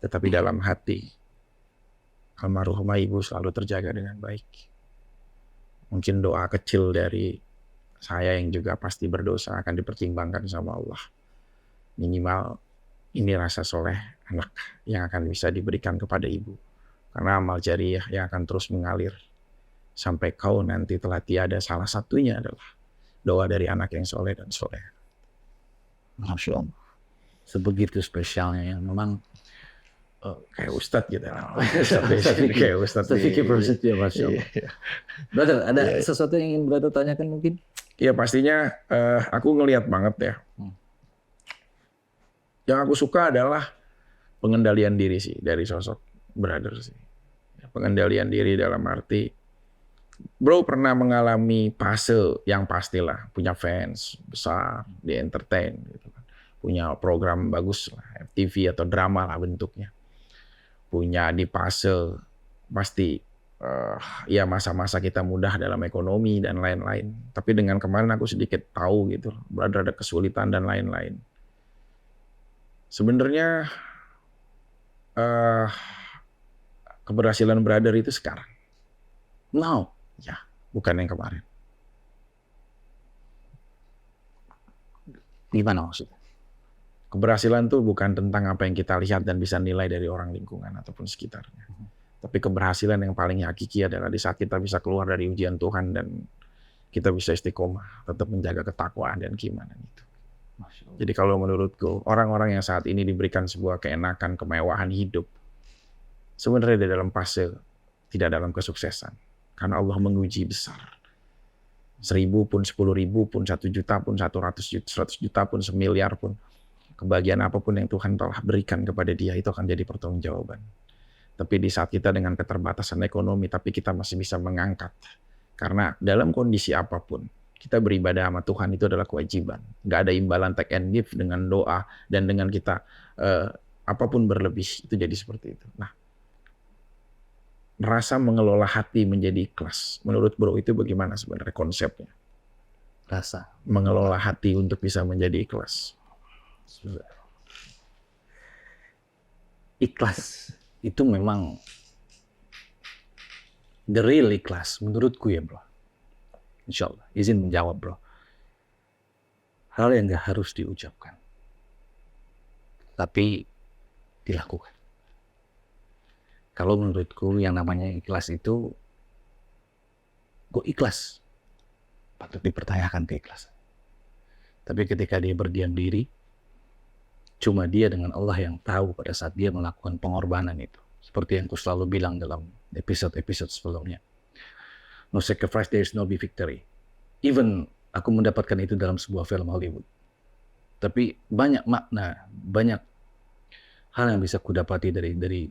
[SPEAKER 1] tetapi dalam hati almarhumah ibu selalu terjaga dengan baik. Mungkin doa kecil dari saya yang juga pasti berdosa akan dipertimbangkan sama Allah. Minimal ini rasa soleh anak yang akan bisa diberikan kepada ibu. Karena amal jariyah yang akan terus mengalir sampai kau nanti telah tiada, salah satunya adalah doa dari anak yang soleh dan soleh.
[SPEAKER 2] Masya Allah. Sebegitu spesialnya yang memang
[SPEAKER 1] kayak ustadz gitu.
[SPEAKER 2] Kayak ustadz. Fikih prasetya, Masya Allah. Brother, ada sesuatu yang ingin brother tanyakan mungkin?
[SPEAKER 1] Ya pastinya aku ngelihat banget ya. Yang aku suka adalah pengendalian diri sih dari sosok brother sih. Pengendalian diri dalam arti, bro pernah mengalami fase yang pastilah punya fans besar, di entertain gitu kan. Punya program bagus lah, FTV atau drama lah bentuknya. Punya di fase pasti ya masa-masa kita mudah dalam ekonomi dan lain-lain. Tapi dengan kemarin aku sedikit tahu gitu, brother ada kesulitan dan lain-lain. Sebenarnya keberhasilan brother itu sekarang.
[SPEAKER 2] Now.
[SPEAKER 1] Ya, bukan yang kemarin.
[SPEAKER 2] Gimana maksudnya?
[SPEAKER 1] Keberhasilan tuh bukan tentang apa yang kita lihat dan bisa nilai dari orang lingkungan ataupun sekitarnya. Tapi keberhasilan yang paling hakiki adalah di saat kita bisa keluar dari ujian Tuhan dan kita bisa istiqomah, tetap menjaga ketakwaan dan keimanan itu. Jadi kalau menurutku, orang-orang yang saat ini diberikan sebuah keenakan, kemewahan hidup, sebenarnya di dalam fase tidak dalam kesuksesan. Karena Allah menguji besar. 1.000 pun, 10.000 pun, 1 juta pun, 100 juta pun, 1 miliar pun. Kebahagiaan apapun yang Tuhan telah berikan kepada dia itu akan jadi pertanggungjawaban. Tapi di saat kita dengan keterbatasan ekonomi, tapi kita masih bisa mengangkat. Karena dalam kondisi apapun, kita beribadah sama Tuhan itu adalah kewajiban. Nggak ada imbalan take and give dengan doa dan dengan kita apapun berlebih, itu jadi seperti itu. Nah, rasa mengelola hati menjadi ikhlas. Menurut bro itu bagaimana sebenarnya konsepnya?
[SPEAKER 2] Rasa
[SPEAKER 1] mengelola hati untuk bisa menjadi ikhlas.
[SPEAKER 2] Ikhlas itu memang the real ikhlas menurutku ya bro. Insya Allah, izin menjawab bro. Hal yang gak harus diucapkan, tapi dilakukan. Kalau menurutku yang namanya ikhlas itu, gue ikhlas, patut dipertanyakan keikhlasan. Tapi ketika dia berdiam diri, cuma dia dengan Allah yang tahu pada saat dia melakukan pengorbanan itu. Seperti yang aku selalu bilang dalam episode-episode sebelumnya. No sacrifice, there is no victory. Even aku mendapatkan itu dalam sebuah film Hollywood. Tapi banyak makna, banyak hal yang bisa kudapati dari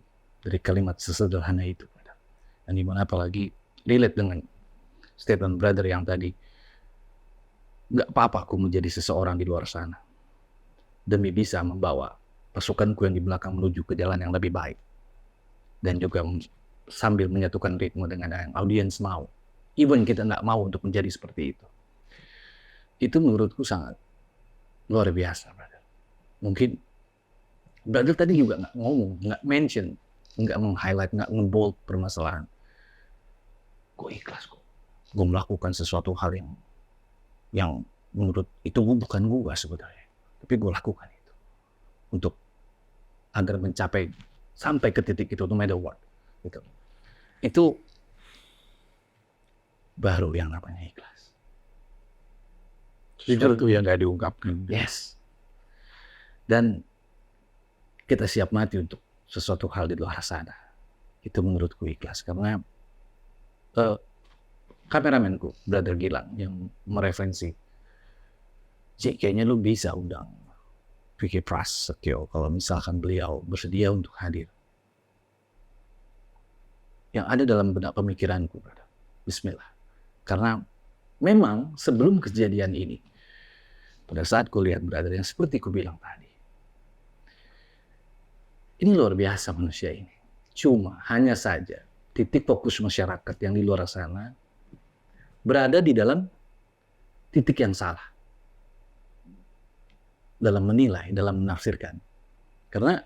[SPEAKER 2] kalimat sesederhana itu. Dan dimana apalagi relate dengan statement brother yang tadi, nggak apa-apa aku menjadi seseorang di luar sana demi bisa membawa pasukanku yang di belakang menuju ke jalan yang lebih baik, dan juga sambil menyatukan ritme dengan yang audiens mau, even kita nggak mau untuk menjadi seperti itu menurutku sangat luar biasa, brother. Mungkin brother tadi juga nggak ngomong, nggak mention, nggak meng-highlight, nggak nge-bold permasalahan. Gue ikhlas kok, gue melakukan sesuatu hal yang menurut itu bukan gue sebenarnya, tapi gue lakukan itu untuk agar mencapai sampai ke titik itu, no matter what. Itu baru yang namanya ikhlas.
[SPEAKER 1] Jujur itu yang nggak diungkapkan.
[SPEAKER 2] Yes. Dan kita siap mati untuk sesuatu hal di luar sana. Itu menurutku ikhlas. Karena kameramenku, Brother Gilang, yang mereferensi, Cik, kayaknya lu bisa undang Vicky Prasetyo kalau misalkan beliau bersedia untuk hadir. Yang ada dalam benak pemikiranku, brother, bismillah. Karena memang sebelum kejadian ini, pada saat ku lihat brother yang seperti ku bilang tadi, ini luar biasa manusia ini. Cuma hanya saja titik fokus masyarakat yang di luar sana berada di dalam titik yang salah. dalam menilai, dalam menafsirkan. Karena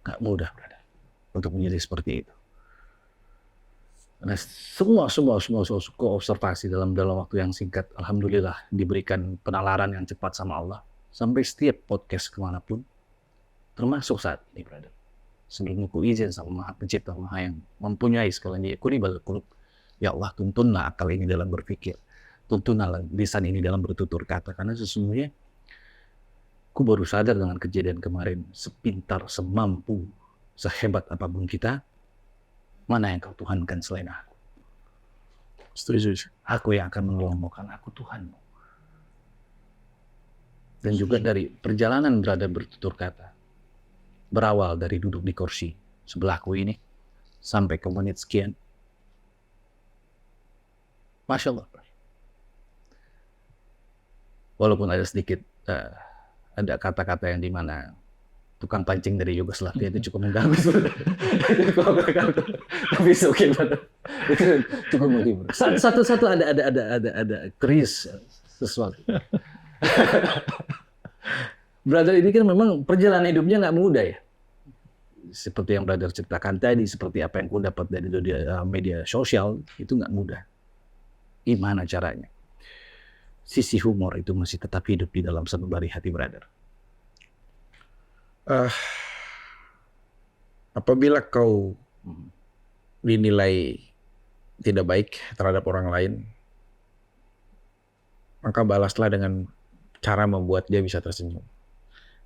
[SPEAKER 2] nggak mudah, brother, untuk menjadi seperti itu. Nah, semua observasi dalam waktu yang singkat, alhamdulillah diberikan penalaran yang cepat sama Allah. Sampai setiap podcast kemanapun, termasuk saat ini, brother. Sebelum aku izin sama Maha Pencipta, Maha yang mempunyai segala yakuni bal qulub. Ya Allah, tuntunlah akal ini dalam berpikir. Tuntunlah lisan ini dalam bertutur kata. Karena sesungguhnya, aku baru sadar dengan kejadian kemarin, sepintar, semampu, sehebat apapun kita, mana yang kau Tuhankan selain aku?
[SPEAKER 3] Setuju.
[SPEAKER 2] Aku yang akan menolongmu karena aku Tuhanmu. Dan juga dari perjalanan berada bertutur kata. Berawal dari duduk di kursi sebelahku ini, sampai ke menit sekian. Masya Allah. Walaupun ada sedikit, ada kata-kata yang dimana tukang pancing dari Yugoslavia itu cukup mengganggu. Tapi itu oke banget. Itu cukup menghibur. Satu-satu ada keris sesuatu. Brother ini kan memang perjalanan hidupnya nggak mudah ya. Seperti yang brother ceritakan tadi, seperti apa yang ku dapat dari media sosial, itu nggak mudah. Gimana caranya? Sisi humor itu masih tetap hidup di dalam sanubari hati brother.
[SPEAKER 1] Apabila kau dinilai tidak baik terhadap orang lain, maka balaslah dengan cara membuat dia bisa tersenyum.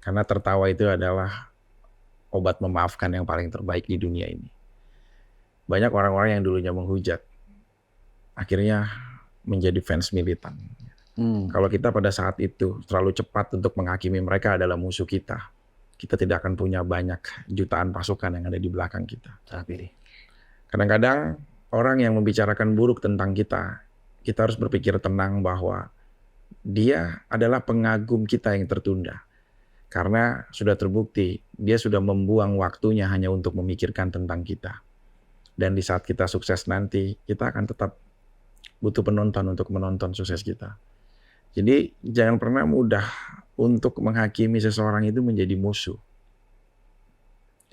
[SPEAKER 1] Karena tertawa itu adalah obat memaafkan yang paling terbaik di dunia ini. Banyak orang-orang yang dulunya menghujat, akhirnya menjadi fans militan. Kalau kita pada saat itu terlalu cepat untuk menghakimi mereka adalah musuh kita, kita tidak akan punya banyak jutaan pasukan yang ada di belakang kita.
[SPEAKER 2] Saat ini.
[SPEAKER 1] Kadang-kadang orang yang membicarakan buruk tentang kita, kita harus berpikir tenang bahwa dia adalah pengagum kita yang tertunda. Karena sudah terbukti, dia sudah membuang waktunya hanya untuk memikirkan tentang kita. Dan di saat kita sukses nanti, kita akan tetap butuh penonton untuk menonton sukses kita. Jadi jangan pernah mudah untuk menghakimi seseorang itu menjadi musuh.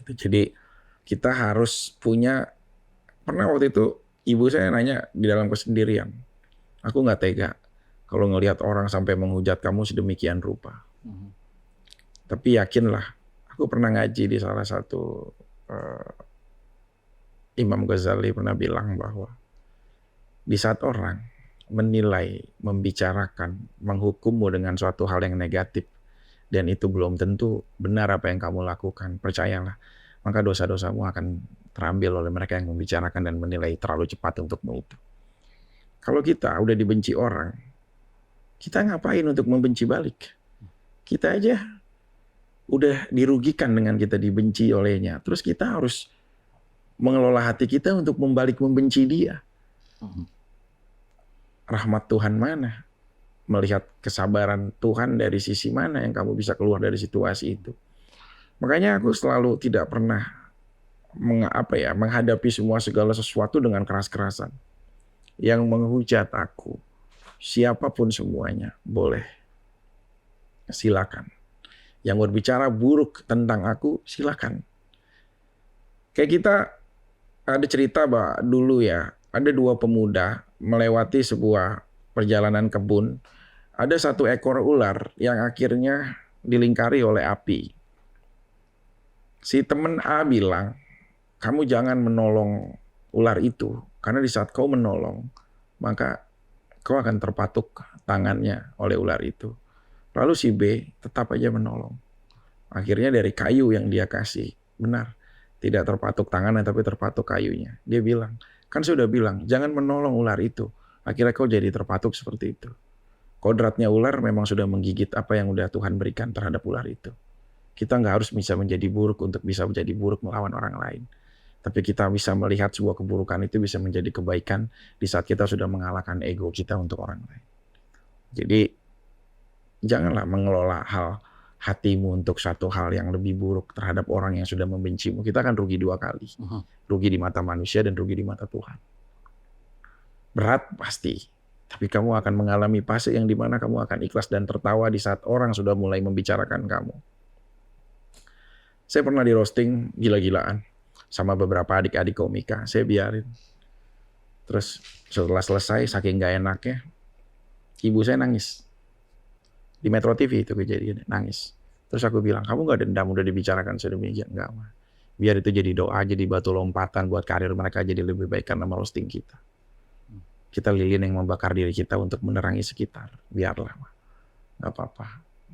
[SPEAKER 1] Jadi kita harus punya, pernah waktu itu ibu saya nanya di dalam kesendirian, aku nggak tega kalau ngelihat orang sampai menghujat kamu sedemikian rupa. Tapi yakinlah, aku pernah ngaji di salah satu Imam Ghazali pernah bilang bahwa di saat orang menilai, membicarakan, menghukummu dengan suatu hal yang negatif, dan itu belum tentu benar apa yang kamu lakukan, percayalah, maka dosa-dosamu akan terambil oleh mereka yang membicarakan dan menilai terlalu cepat untukmu itu. Kalau kita udah dibenci orang, kita ngapain untuk membenci balik? Kita aja udah dirugikan dengan kita dibenci olehnya. Terus kita harus mengelola hati kita untuk membalik membenci dia. Rahmat Tuhan mana? Melihat kesabaran Tuhan dari sisi mana yang kamu bisa keluar dari situasi itu. Makanya aku selalu tidak pernah menghadapi segala sesuatu dengan keras-kerasan. Yang menghujat aku, siapapun semuanya, boleh. Silakan. Yang berbicara buruk tentang aku, silakan. Kayak kita ada cerita bahwa dulu ya, ada dua pemuda melewati sebuah perjalanan kebun. Ada satu ekor ular yang akhirnya dilingkari oleh api. Si teman A bilang, kamu jangan menolong ular itu, karena di saat kau menolong, maka kau akan terpatuk tangannya oleh ular itu. Lalu si B tetap aja menolong. Akhirnya dari kayu yang dia kasih, benar, tidak terpatuk tangannya tapi terpatuk kayunya. Dia bilang, kan saya udah bilang, jangan menolong ular itu. Akhirnya kau jadi terpatuk seperti itu. Kodratnya ular memang sudah menggigit apa yang udah Tuhan berikan terhadap ular itu. Kita nggak harus bisa menjadi buruk untuk bisa menjadi buruk melawan orang lain. Tapi kita bisa melihat sebuah keburukan itu bisa menjadi kebaikan di saat kita sudah mengalahkan ego kita untuk orang lain. Jadi janganlah mengelola hatimu untuk satu hal yang lebih buruk terhadap orang yang sudah membencimu. Kita akan rugi dua kali. Rugi di mata manusia dan rugi di mata Tuhan. Berat pasti. Tapi kamu akan mengalami fase yang dimana kamu akan ikhlas dan tertawa di saat orang sudah mulai membicarakan kamu. Saya pernah di roasting gila-gilaan sama beberapa adik-adik komika. Saya biarin. Terus setelah selesai, saking gak enaknya, ibu saya nangis. Di Metro TV itu kejadian, nangis. Terus aku bilang, kamu gak dendam udah dibicarakan sedemikian? Enggak, mah. Biar itu jadi doa, jadi batu lompatan buat karir mereka jadi lebih baik karena merosting kita. Kita lilin yang membakar diri kita untuk menerangi sekitar. Biarlah, mah. Gak apa-apa.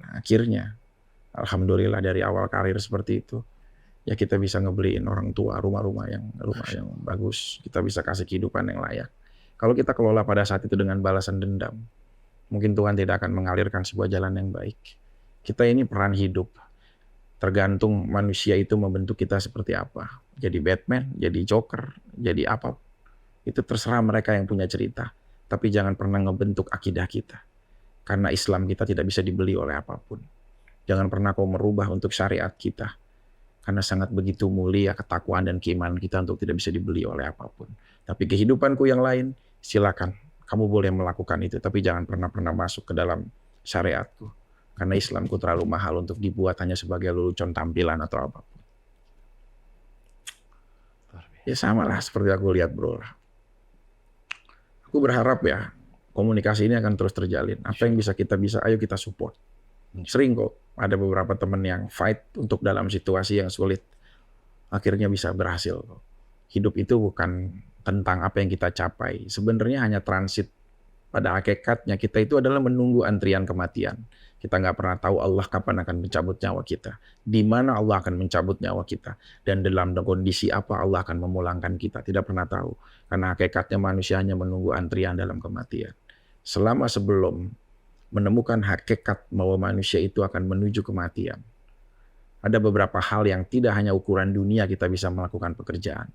[SPEAKER 1] Nah, akhirnya, alhamdulillah dari awal karir seperti itu, ya kita bisa ngebeliin orang tua rumah yang bagus. Kita bisa kasih kehidupan yang layak. Kalau kita kelola pada saat itu dengan balasan dendam, mungkin Tuhan tidak akan mengalirkan sebuah jalan yang baik. Kita ini peran hidup. Tergantung manusia itu membentuk kita seperti apa. Jadi Batman, jadi Joker, jadi apa. Itu terserah mereka yang punya cerita. Tapi jangan pernah ngebentuk akidah kita. Karena Islam kita tidak bisa dibeli oleh apapun. Jangan pernah kau merubah untuk syariat kita. Karena sangat begitu mulia ketakwaan dan keimanan kita untuk tidak bisa dibeli oleh apapun. Tapi kehidupanku yang lain, silakan. Kamu boleh melakukan itu, tapi jangan pernah masuk ke dalam syariatku. Karena Islamku terlalu mahal untuk dibuat hanya sebagai lelucon tampilan atau apapun. Ya sama lah seperti aku lihat bro. Aku berharap ya komunikasi ini akan terus terjalin. Apa yang bisa, ayo kita support. Sering kok ada beberapa teman yang fight untuk dalam situasi yang sulit. Akhirnya bisa berhasil. Hidup itu bukan tentang apa yang kita capai. Sebenarnya hanya transit. Pada hakikatnya kita itu adalah menunggu antrian kematian. Kita nggak pernah tahu Allah kapan akan mencabut nyawa kita. Di mana Allah akan mencabut nyawa kita. Dan dalam kondisi apa Allah akan memulangkan kita. Tidak pernah tahu. Karena hakikatnya manusia hanya menunggu antrian dalam kematian. Selama sebelum menemukan hakikat bahwa manusia itu akan menuju kematian. Ada beberapa hal yang tidak hanya ukuran dunia kita bisa melakukan pekerjaan.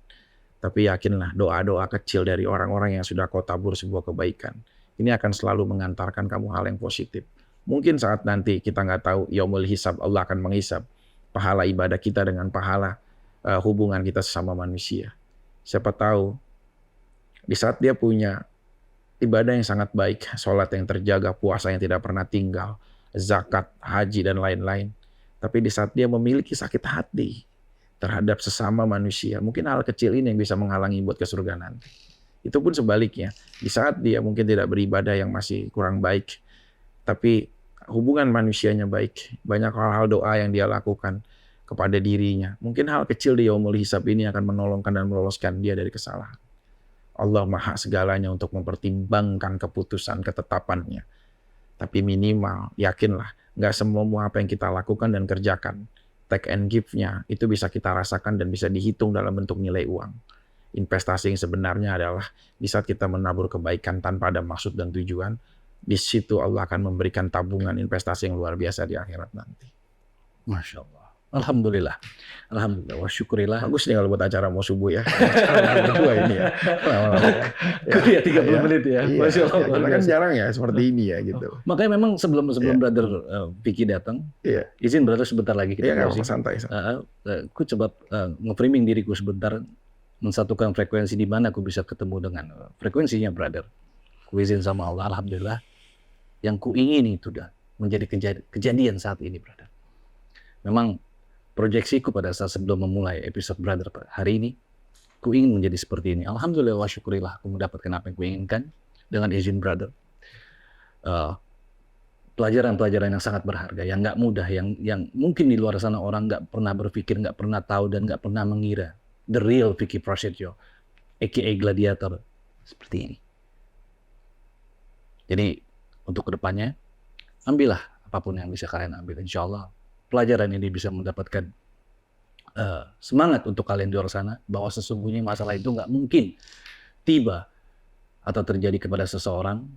[SPEAKER 1] Tapi yakinlah doa-doa kecil dari orang-orang yang sudah kau tabur sebuah kebaikan. Ini akan selalu mengantarkan kamu hal yang positif. Mungkin saat nanti kita nggak tahu yaumul hisab, Allah akan menghisab pahala ibadah kita dengan pahala hubungan kita sesama manusia. Siapa tahu di saat dia punya ibadah yang sangat baik, sholat yang terjaga, puasa yang tidak pernah tinggal, zakat, haji, dan lain-lain. Tapi di saat dia memiliki sakit hati terhadap sesama manusia, mungkin hal kecil ini yang bisa menghalangi buat ke surga nanti. Itu pun sebaliknya, di saat dia mungkin tidak beribadah yang masih kurang baik, tapi hubungan manusianya baik, banyak hal-hal doa yang dia lakukan kepada dirinya. Mungkin hal kecil di yaumul hisab ini akan menolongkan dan meloloskan dia dari kesalahan. Allah maha segalanya untuk mempertimbangkan keputusan ketetapannya. Tapi minimal, yakinlah, nggak semua apa yang kita lakukan dan kerjakan, take and give-nya, itu bisa kita rasakan dan bisa dihitung dalam bentuk nilai uang. Investasi yang sebenarnya adalah di saat kita menabur kebaikan tanpa ada maksud dan tujuan, di situ Allah akan memberikan tabungan investasi yang luar biasa di akhirat nanti.
[SPEAKER 2] Masya Allah. Alhamdulillah. Alhamdulillah. Wa syukurillah.
[SPEAKER 1] Bagus nih kalau buat acara mau subuh ya. Berdua ini ya.
[SPEAKER 2] Ya 30 menit ya.
[SPEAKER 1] Masya Allah. Kita kan jarang ya seperti ini ya gitu.
[SPEAKER 2] Makanya memang sebelum Brother Vicky datang, izin Brother sebentar lagi kita
[SPEAKER 1] santai.
[SPEAKER 2] Aku coba nge-framing diriku sebentar, mensatukan frekuensi di mana aku bisa ketemu dengan frekuensinya Brother. Ku izin sama Allah, alhamdulillah. Yang ku ingin itu dah menjadi kejadian saat ini Brother. Memang proyeksiku pada saat sebelum memulai episode Brother hari ini, ku ingin menjadi seperti ini. Alhamdulillah wa syukurillah aku mendapatkan apa yang ku inginkan dengan izin Brother. Pelajaran-pelajaran yang sangat berharga, yang nggak mudah, yang mungkin di luar sana orang nggak pernah berpikir, nggak pernah tahu dan nggak pernah mengira. The real Vicky Prasetyo, aka Gladiator, seperti ini. Jadi untuk kedepannya, ambillah apapun yang bisa kalian ambil. Insya Allah pelajaran ini bisa mendapatkan semangat untuk kalian di luar sana, bahwa sesungguhnya masalah itu nggak mungkin tiba atau terjadi kepada seseorang,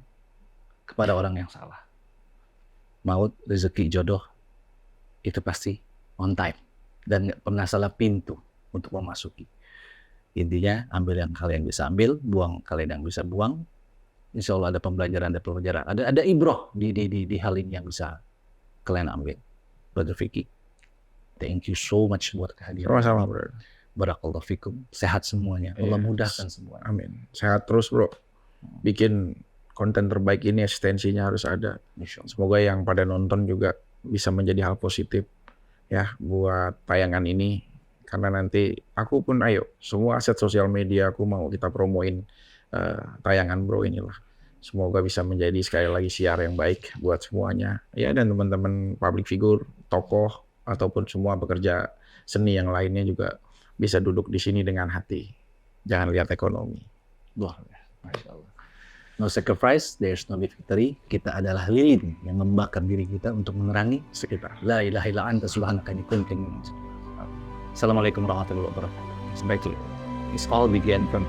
[SPEAKER 2] kepada orang yang salah. Maut, rezeki, jodoh, itu pasti on time. Dan nggak pernah salah pintu untuk memasuki. Intinya, ambil yang kalian bisa ambil, buang kalian yang bisa buang. Insya Allah ada pembelajaran, ada ibroh di hal ini yang bisa kalian ambil. Brother Vicky, thank you so much buat kehadiran.
[SPEAKER 1] Sama-sama, bro.
[SPEAKER 2] Barakallahu fikum. Sehat semuanya. Allah mudahkan semua.
[SPEAKER 1] Amin. Sehat terus, bro. Bikin
[SPEAKER 3] konten terbaik ini eksistensinya harus ada. Semoga yang pada nonton juga bisa menjadi hal positif ya buat tayangan ini. Karena nanti aku pun semua aset sosial media aku mau kita promoin tayangan bro inilah. Semoga bisa menjadi sekali lagi siar yang baik buat semuanya. Ya dan teman-teman public figure, tokoh, ataupun semua pekerja seni yang lainnya juga bisa duduk di sini dengan hati. Jangan lihat ekonomi.
[SPEAKER 2] Wah, Masya Allah. No sacrifice, there's no victory. Kita adalah lilin yang membakar diri kita untuk menerangi
[SPEAKER 3] Sekitar.
[SPEAKER 2] La ilaha illa anta subhanaka inni kuntu minaz zalimin. Assalamualaikum warahmatullahi wabarakatuh. It's all began from